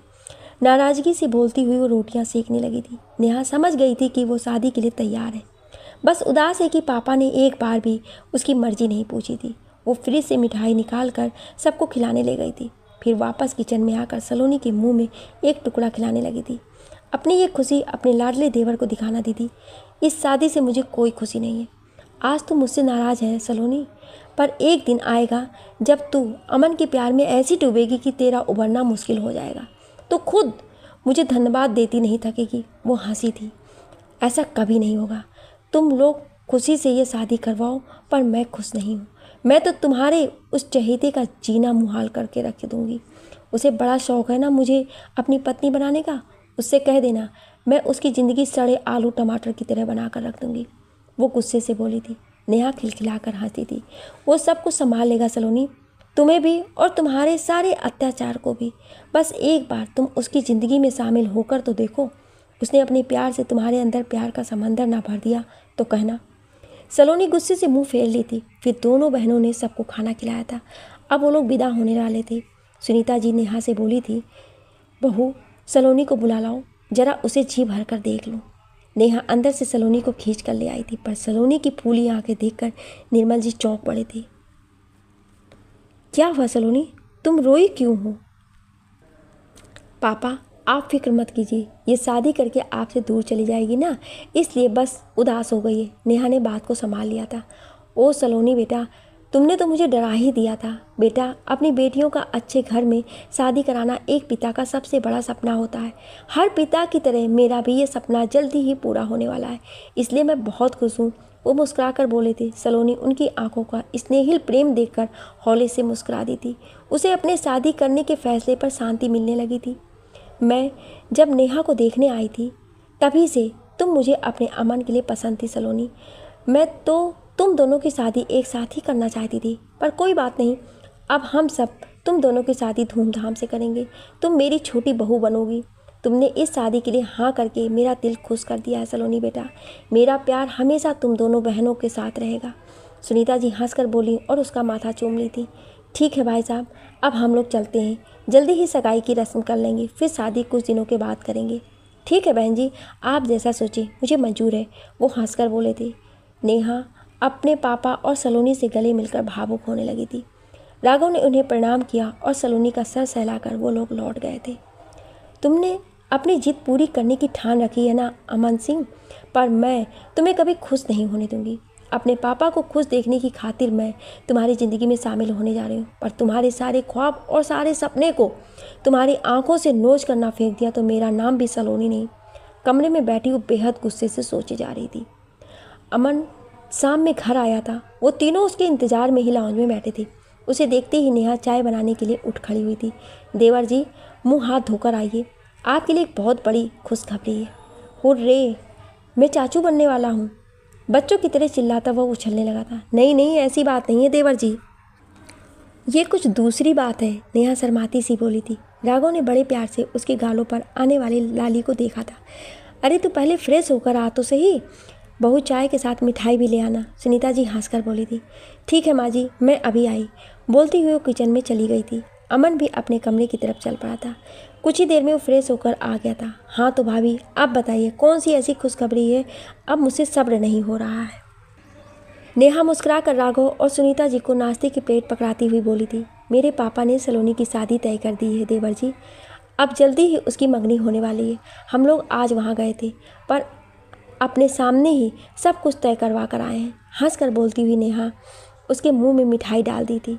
नाराज़गी से बोलती हुई वो रोटियां सेकने लगी थी। नेहा समझ गई थी कि वो शादी के लिए तैयार है। बस उदास है कि पापा ने एक बार भी उसकी मर्जी नहीं पूछी थी। वो फ्रिज से मिठाई निकाल कर सबको खिलाने ले गई थी। फिर वापस किचन में आकर सलोनी के मुंह में एक टुकड़ा खिलाने लगी थी। अपनी ये खुशी अपने लाडले देवर को दिखाना दीदी। इस शादी से मुझे कोई खुशी नहीं है। आज तो मुझसे नाराज़ है सलोनी, पर एक दिन आएगा जब तू अमन के प्यार में ऐसी डूबेगी कि तेरा उबरना मुश्किल हो जाएगा तो खुद मुझे धन्यवाद देती नहीं थकेगी। वो हंसी थी। ऐसा कभी नहीं होगा। तुम लोग खुशी से ये शादी करवाओ, पर मैं खुश नहीं हूँ। मैं तो तुम्हारे उस चहेते का जीना मुहाल करके रख दूँगी। उसे बड़ा शौक़ है ना मुझे अपनी पत्नी बनाने का। उससे कह देना मैं उसकी ज़िंदगी सड़े आलू टमाटर की तरह बना कर रख दूँगी। वो गुस्से से बोली थी। नेहा खिलखिलाकर हंसती थी। वो सब कुछ संभाल लेगा सलोनी, तुम्हें भी और तुम्हारे सारे अत्याचार को भी। बस एक बार तुम उसकी ज़िंदगी में शामिल होकर तो देखो। उसने अपने प्यार से तुम्हारे अंदर प्यार का समंदर ना भर दिया तो कहना। सलोनी गुस्से से मुंह फेर ली थी। फिर दोनों बहनों ने सबको खाना खिलाया था। अब वो लोग विदा होने वाले थे। सुनीता जी नेहा से बोली थी, बहू सलोनी को बुला लाओ, जरा उसे जी भर कर देख लो। नेहा अंदर से सलोनी को खींच कर ले आई थी, पर सलोनी की फूली आंखें देखकर निर्मल जी चौंक पड़े थे। क्या हुआ सलोनी, तुम रोई क्यों हो? पापा आप फिक्र मत कीजिए, ये शादी करके आपसे दूर चली जाएगी ना, इसलिए बस उदास हो गई है। नेहा ने बात को संभाल लिया था। ओ सलोनी बेटा, तुमने तो मुझे डरा ही दिया था। बेटा अपनी बेटियों का अच्छे घर में शादी कराना एक पिता का सबसे बड़ा सपना होता है। हर पिता की तरह मेरा भी ये सपना जल्दी ही पूरा होने वाला है, इसलिए मैं बहुत खुश हूँ। वो मुस्कुराकर बोले थे। सलोनी उनकी आंखों का स्नेहिल प्रेम देखकर हौले से मुस्कुरा दी थी। उसे अपने शादी करने के फैसले पर शांति मिलने लगी थी। मैं जब नेहा को देखने आई थी तभी से तुम मुझे अपने अमन के लिए पसंद थी सलोनी। मैं तो तुम दोनों की शादी एक साथ ही करना चाहती थी, पर कोई बात नहीं, अब हम सब तुम दोनों की शादी धूमधाम से करेंगे। तुम मेरी छोटी बहू बनोगी। तुमने इस शादी के लिए हाँ करके मेरा दिल खुश कर दिया है सलोनी बेटा। मेरा प्यार हमेशा तुम दोनों बहनों के साथ रहेगा। सुनीता जी हंसकर बोली और उसका माथा चूम ली थी। ठीक है भाई साहब, अब हम लोग चलते हैं। जल्दी ही सगाई की रस्म कर लेंगे, फिर शादी कुछ दिनों के बाद करेंगे। ठीक है बहन जी, आप जैसा सोचें, मुझे मंजूर है। वो हंसकर बोले थे। नेहा अपने पापा और सलोनी से गले मिलकर भावुक होने लगी थी। राघव ने उन्हें प्रणाम किया और सलोनी का सर सहलाकर वो लोग लौट गए थे। तुमने अपनी जिद पूरी करने की ठान रखी है ना अमन सिंह, पर मैं तुम्हें कभी खुश नहीं होने दूंगी। अपने पापा को खुश देखने की खातिर मैं तुम्हारी ज़िंदगी में शामिल होने जा रही हूँ, पर तुम्हारे सारे ख्वाब और सारे सपने को तुम्हारी आंखों से नोच कर ना फेंक दिया तो मेरा नाम भी सलोनी नहीं। कमरे में बैठी वो बेहद गुस्से से सोचे जा रही थी। अमन शाम में घर आया था। वो तीनों उसके इंतज़ार में ही लाउंज में बैठे थे। उसे देखते ही नेहा चाय बनाने के लिए उठ खड़ी हुई थी। देवर जी मुंह हाथ धोकर आइए, आपके लिए एक बहुत बड़ी खुशखबरी है। हुर्रे, मैं चाचू बनने वाला हूँ। बच्चों की तरह चिल्लाता वह उछलने लगा था। नहीं नहीं, ऐसी बात नहीं है देवर जी, ये कुछ दूसरी बात है। नेहा शर्माती सी बोली थी। राघव ने बड़े प्यार से उसके गालों पर आने वाली लाली को देखा था। अरे तू पहले फ्रेश होकर आ तो सही, बहू चाय के साथ मिठाई भी ले आना। सुनीता जी हंसकर बोली थी। ठीक है माँ जी, मैं अभी आई। बोलती हुई वो किचन में चली गई थी। अमन भी अपने कमरे की तरफ चल पड़ा था। कुछ ही देर में वो फ्रेश होकर आ गया था। हाँ तो भाभी, आप बताइए कौन सी ऐसी खुशखबरी है, अब मुझसे सब्र नहीं हो रहा है। नेहा मुस्कुरा कर राघव और सुनीता जी को नाश्ते की प्लेट पकड़ाती हुई बोली थी, मेरे पापा ने सलोनी की शादी तय कर दी है देवर जी। अब जल्दी ही उसकी मंगनी होने वाली है। हम लोग आज वहाँ गए थे, पर अपने सामने ही सब कुछ तय करवा कर आए हैं। हंसकर बोलती हुई नेहा उसके मुंह में मिठाई डाल दी थी।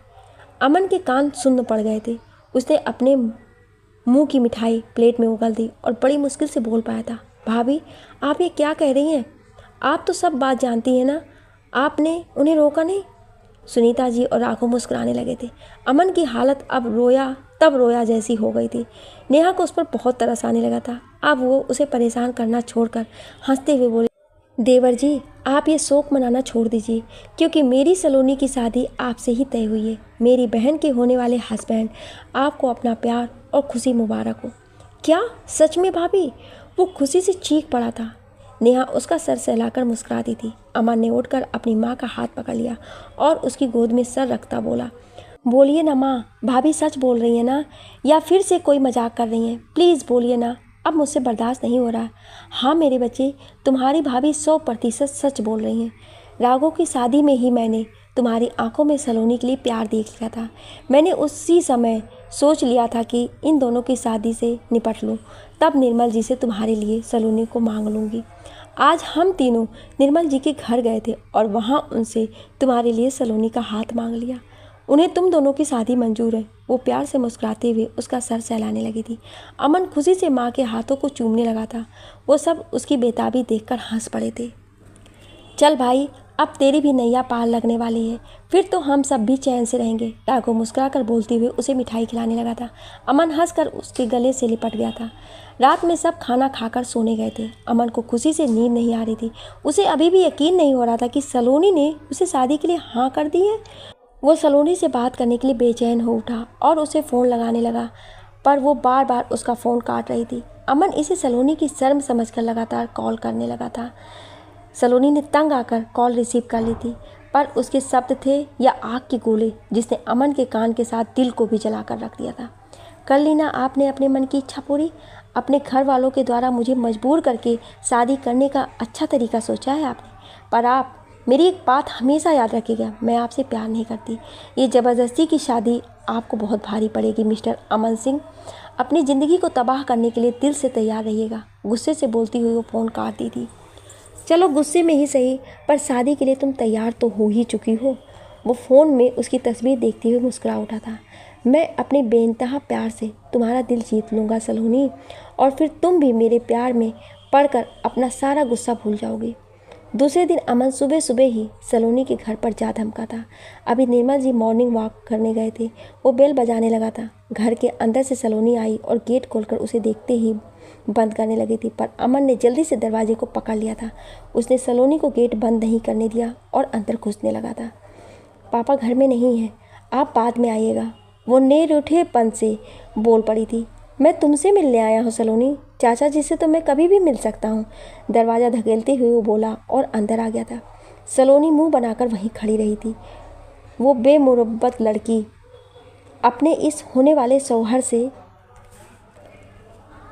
अमन के कान सुन्न पड़ गए थे। उसने अपने मुंह की मिठाई प्लेट में उगल दी और बड़ी मुश्किल से बोल पाया था, भाभी आप ये क्या कह रही हैं? आप तो सब बात जानती हैं ना, आपने उन्हें रोका नहीं। सुनीता जी और राघव मुस्कुराने लगे थे। अमन की हालत अब रोया तब रोया जैसी हो गई थी। नेहा को उस पर बहुत तरस आने लगा था। अब वो उसे परेशान करना छोड़कर हंसते हुए बोले, देवर जी आप ये शोक मनाना छोड़ दीजिए, क्योंकि मेरी सलोनी की शादी आपसे ही तय हुई है। मेरी बहन के होने वाले हस्बैंड आपको अपना प्यार और खुशी मुबारक हो। क्या सच में भाभी? वो खुशी से चीख पड़ा था। नेहा उसका सर सहलाकर मुस्कुराती थी। अमन ने उठकर अपनी माँ का हाथ पकड़ लिया और उसकी गोद में सर रखता बोला, बोलिए ना माँ, भाभी सच बोल रही है ना, या फिर से कोई मजाक कर रही हैं? प्लीज़ बोलिए ना, अब मुझसे बर्दाश्त नहीं हो रहा। हाँ मेरे बच्चे, तुम्हारी भाभी 100% सच बोल रही हैं। राघव की शादी में ही मैंने तुम्हारी आंखों में सलोनी के लिए प्यार देख लिया था। मैंने उसी समय सोच लिया था कि इन दोनों की शादी से निपट लूँ, तब निर्मल जी से तुम्हारे लिए सलोनी को मांग लूँगी। आज हम तीनों निर्मल जी के घर गए थे और वहाँ उनसे तुम्हारे लिए सलोनी का हाथ मांग लिया। उन्हें तुम दोनों की शादी मंजूर है। वो प्यार से मुस्कुराते हुए उसका सर सहलाने लगी थी। अमन खुशी से माँ के हाथों को चूमने लगा था। वो सब उसकी बेताबी देखकर हंस पड़े थे। चल भाई, अब तेरी भी नैया पार लगने वाली है, फिर तो हम सब भी चैन से रहेंगे। राघव मुस्कुराकर बोलते हुए उसे मिठाई खिलाने लगा था। अमन हंसकर उसके गले से लिपट गया था। रात में सब खाना खाकर सोने गए थे। अमन को खुशी से नींद नहीं आ रही थी। उसे अभी भी यकीन नहीं हो रहा था कि सलोनी ने उसे शादी के लिए हाँ कर दी है। वो सलोनी से बात करने के लिए बेचैन हो उठा और उसे फ़ोन लगाने लगा, पर वो बार बार उसका फ़ोन काट रही थी। अमन इसे सलोनी की शर्म समझकर लगातार कॉल करने लगा था। सलोनी ने तंग आकर कॉल रिसीव कर ली थी, पर उसके शब्द थे या आग के गोले जिसने अमन के कान के साथ दिल को भी जलाकर रख दिया था। कर ली ना आपने अपने मन की इच्छा पूरी। अपने घर वालों के द्वारा मुझे मजबूर करके शादी करने का अच्छा तरीका सोचा है आपने, पर आप मेरी एक बात हमेशा याद रखिएगा, मैं आपसे प्यार नहीं करती। ये ज़बरदस्ती की शादी आपको बहुत भारी पड़ेगी मिस्टर अमन सिंह। अपनी ज़िंदगी को तबाह करने के लिए दिल से तैयार रहिएगा। गुस्से से बोलती हुई वो फ़ोन काट दी थी। चलो गुस्से में ही सही, पर शादी के लिए तुम तैयार तो हो ही चुकी हो। वो फ़ोन में उसकी तस्वीर देखते हुए मुस्कुरा उठा था। मैं अपने बेइंतहा प्यार से तुम्हारा दिल जीत लूँगा सलोनी, और फिर तुम भी मेरे प्यार में पड़कर अपना सारा गुस्सा भूल जाओगी। दूसरे दिन अमन सुबह सुबह ही सलोनी के घर पर जा धमका था। अभी निर्मल जी मॉर्निंग वॉक करने गए थे। वो बेल बजाने लगा था। घर के अंदर से सलोनी आई और गेट खोलकर उसे देखते ही बंद करने लगी थी, पर अमन ने जल्दी से दरवाजे को पकड़ लिया था। उसने सलोनी को गेट बंद नहीं करने दिया और अंदर घुसने लगा था। पापा घर में नहीं है, आप बाद में आइएगा, वो निरूठेपन से बोल पड़ी थी। मैं तुमसे मिलने आया हूँ सलोनी, चाचा जी से तो मैं कभी भी मिल सकता हूँ। दरवाज़ा धकेलते हुए वो बोला और अंदर आ गया था। सलोनी मुंह बनाकर वहीं खड़ी रही थी। वो बेमुरब्बत लड़की अपने इस होने वाले शौहर से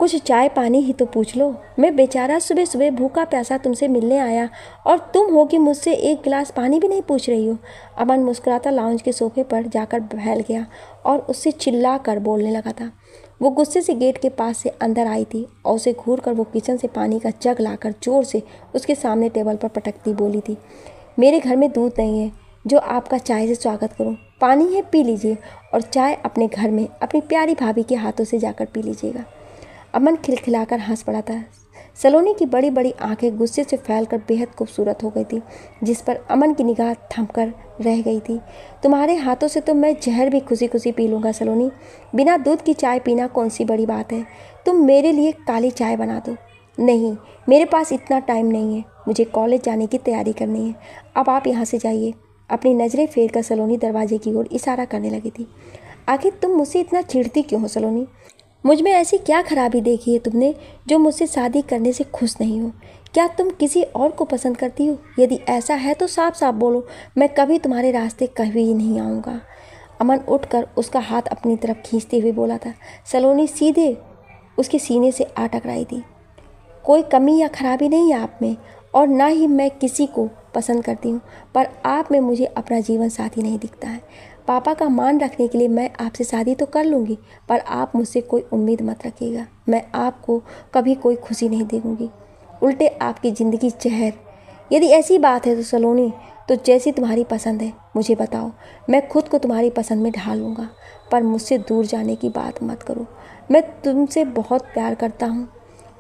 कुछ चाय पानी ही तो पूछ लो। मैं बेचारा सुबह सुबह भूखा प्यासा तुमसे मिलने आया और तुम हो कि मुझसे एक गिलास पानी भी नहीं पूछ रही हो। अमन मुस्कुराता लाउंज के सोफे पर जाकर बैठ गया और उससे चिल्ला कर बोलने लगा था। वो गुस्से से गेट के पास से अंदर आई थी और उसे घूर कर वो किचन से पानी का जग लाकर जोर से उसके सामने टेबल पर पटकती बोली थी, मेरे घर में दूध नहीं है जो आपका चाय से स्वागत करूं। पानी है, पी लीजिए, और चाय अपने घर में अपनी प्यारी भाभी के हाथों से जाकर पी लीजिएगा। अमन खिलखिलाकर हंस पड़ा था। सलोनी की बड़ी बड़ी आंखें गुस्से से फैलकर बेहद खूबसूरत हो गई थी, जिस पर अमन की निगाह थमकर रह गई थी। तुम्हारे हाथों से तो मैं जहर भी खुशी खुशी पी लूँगा सलोनी। बिना दूध की चाय पीना कौन सी बड़ी बात है। तुम मेरे लिए काली चाय बना दो। नहीं, मेरे पास इतना टाइम नहीं है, मुझे कॉलेज जाने की तैयारी करनी है। अब आप यहाँ से जाइए। अपनी नज़रें फेर कर सलोनी दरवाजे की ओर इशारा करने लगी थी। आखिर तुम मुझसे इतना चिढ़ती क्यों हो सलोनी? मुझ में ऐसी क्या खराबी देखी है तुमने जो मुझसे शादी करने से खुश नहीं हो? क्या तुम किसी और को पसंद करती हो? यदि ऐसा है तो साफ साफ बोलो, मैं कभी तुम्हारे रास्ते कभी नहीं आऊँगा। अमन उठकर उसका हाथ अपनी तरफ खींचते हुए बोला था। सलोनी सीधे उसके सीने से आ टकराई थी। कोई कमी या खराबी नहीं है आप में, और ना ही मैं किसी को पसंद करती हूँ, पर आप में मुझे अपना जीवन साथी नहीं दिखता है। पापा का मान रखने के लिए मैं आपसे शादी तो कर लूँगी, पर आप मुझसे कोई उम्मीद मत रखिएगा। मैं आपको कभी कोई खुशी नहीं दूँगी, उल्टे आपकी ज़िंदगी जहर। यदि ऐसी बात है तो सलोनी, तो जैसी तुम्हारी पसंद है मुझे बताओ, मैं खुद को तुम्हारी पसंद में ढाल लूँगा, पर मुझसे दूर जाने की बात मत करो। मैं तुमसे बहुत प्यार करता हूँ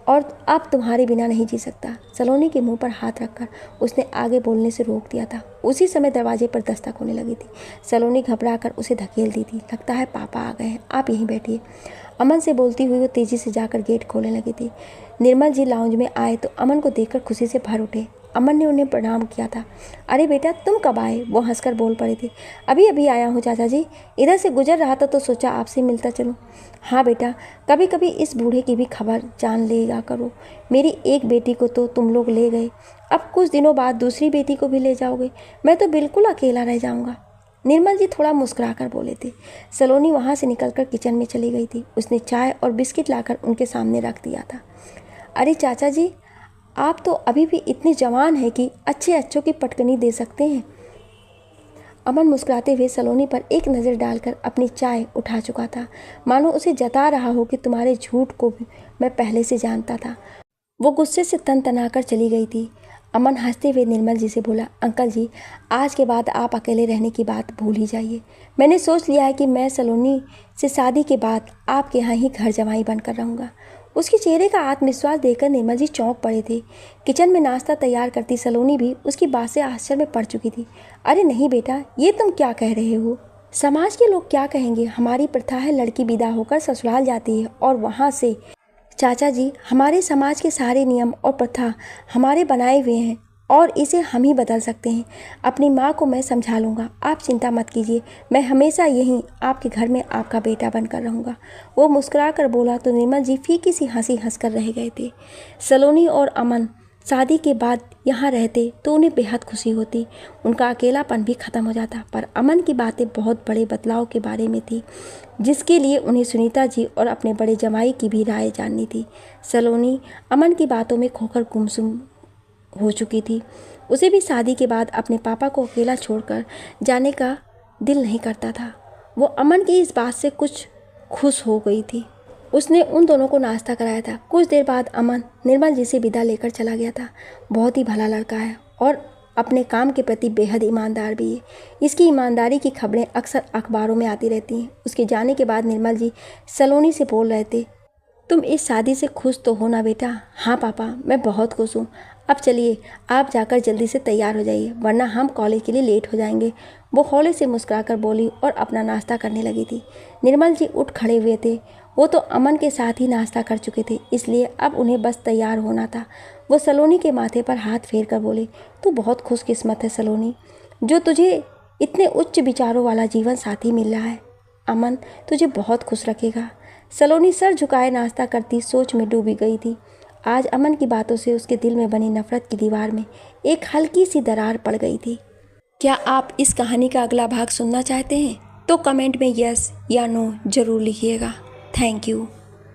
और अब तुम्हारे बिना नहीं जी सकता। सलोनी के मुंह पर हाथ रखकर उसने आगे बोलने से रोक दिया था। उसी समय दरवाजे पर दस्तक होने लगी थी। सलोनी घबराकर उसे धकेल दी थी। लगता है पापा आ गए हैं, आप यहीं बैठिए, अमन से बोलती हुई वो तेजी से जाकर गेट खोलने लगी थी। निर्मल जी लाउंज में आए तो अमन को देखकर खुशी से भर उठे। अमन ने उन्हें प्रणाम किया था। अरे बेटा, तुम कब आए? वो हंसकर बोल पड़े थे। अभी अभी आया हूँ चाचा जी, इधर से गुजर रहा था तो सोचा आपसे मिलता चलूँ। हाँ बेटा, कभी कभी इस बूढ़े की भी खबर जान लेगा करो। मेरी एक बेटी को तो तुम लोग ले गए, अब कुछ दिनों बाद दूसरी बेटी को भी ले जाओगे। मैं तो बिल्कुल अकेला रह जाऊँगा। निर्मल जी थोड़ा मुस्कुराकर बोले थे। सलोनी वहाँ से निकलकर किचन में चली गई थी। उसने चाय और बिस्किट लाकर उनके सामने रख दिया था। अरे चाचा जी, आप तो अभी भी इतने जवान हैं कि अच्छे अच्छों की पटकनी दे सकते हैं। अमन मुस्कुराते हुए सलोनी पर एक नज़र डालकर अपनी चाय उठा चुका था, मानो उसे जता रहा हो कि तुम्हारे झूठ को भी मैं पहले से जानता था। वो गुस्से से तन तनाकर चली गई थी। अमन हंसते हुए निर्मल जी से बोला, अंकल जी, आज के बाद आप अकेले रहने की बात भूल ही जाइए। मैंने सोच लिया है कि मैं सलोनी से शादी के बाद आपके यहाँ ही घर जमाई बनकर रहूँगा। उसके चेहरे का आत्मविश्वास देखकर निर्मल जी चौंक पड़े थे। किचन में नाश्ता तैयार करती सलोनी भी उसकी बात से आश्चर्य में पड़ चुकी थी। अरे नहीं बेटा, ये तुम क्या कह रहे हो? समाज के लोग क्या कहेंगे? हमारी प्रथा है लड़की विदा होकर ससुराल जाती है और वहाँ से। चाचा जी, हमारे समाज के सारे नियम और प्रथा हमारे बनाए हुए हैं और इसे हम ही बदल सकते हैं। अपनी माँ को मैं समझा लूँगा, आप चिंता मत कीजिए। मैं हमेशा यहीं आपके घर में आपका बेटा बनकर रहूँगा। वो मुस्कुरा कर बोला तो निर्मल जी फीकी सी हंसी हंसकर रह गए थे। सलोनी और अमन शादी के बाद यहाँ रहते तो उन्हें बेहद खुशी होती, उनका अकेलापन भी ख़त्म हो जाता। पर अमन की बातें बहुत बड़े बदलाव के बारे में थी, जिसके लिए उन्हें सुनीता जी और अपने बड़े जमाई की भी राय जाननी थी। सलोनी अमन की बातों में खोकर गुमसुम हो चुकी थी। उसे भी शादी के बाद अपने पापा को अकेला छोड़कर जाने का दिल नहीं करता था। वो अमन की इस बात से कुछ खुश हो गई थी। उसने उन दोनों को नाश्ता कराया था। कुछ देर बाद अमन निर्मल जी से विदा लेकर चला गया था। बहुत ही भला लड़का है और अपने काम के प्रति बेहद ईमानदार भी है। इसकी ईमानदारी की खबरें अक्सर अखबारों में आती रहती हैं। उसके जाने के बाद निर्मल जी सलोनी से बोल रहे थे, तुम इस शादी से खुश तो हो ना बेटा? हाँ पापा, मैं बहुत खुश हूँ। अब चलिए, आप जाकर जल्दी से तैयार हो जाइए, वरना हम कॉलेज के लिए लेट हो जाएंगे। वो हौले से मुस्कुराकर बोली और अपना नाश्ता करने लगी थी। निर्मल जी उठ खड़े हुए थे। वो तो अमन के साथ ही नाश्ता कर चुके थे, इसलिए अब उन्हें बस तैयार होना था। वो सलोनी के माथे पर हाथ फेर कर बोले, तू बहुत खुशकिस्मत है सलोनी, जो तुझे इतने उच्च विचारों वाला जीवन साथी मिल रहा है। अमन तुझे बहुत खुश रखेगा। सलोनी सर झुकाए नाश्ता करती सोच में डूबी गई थी। आज अमन की बातों से उसके दिल में बनी नफरत की दीवार में एक हल्की सी दरार पड़ गई थी। क्या आप इस कहानी का अगला भाग सुनना चाहते हैं? तो कमेंट में यस या नो जरूर लिखिएगा। Thank you.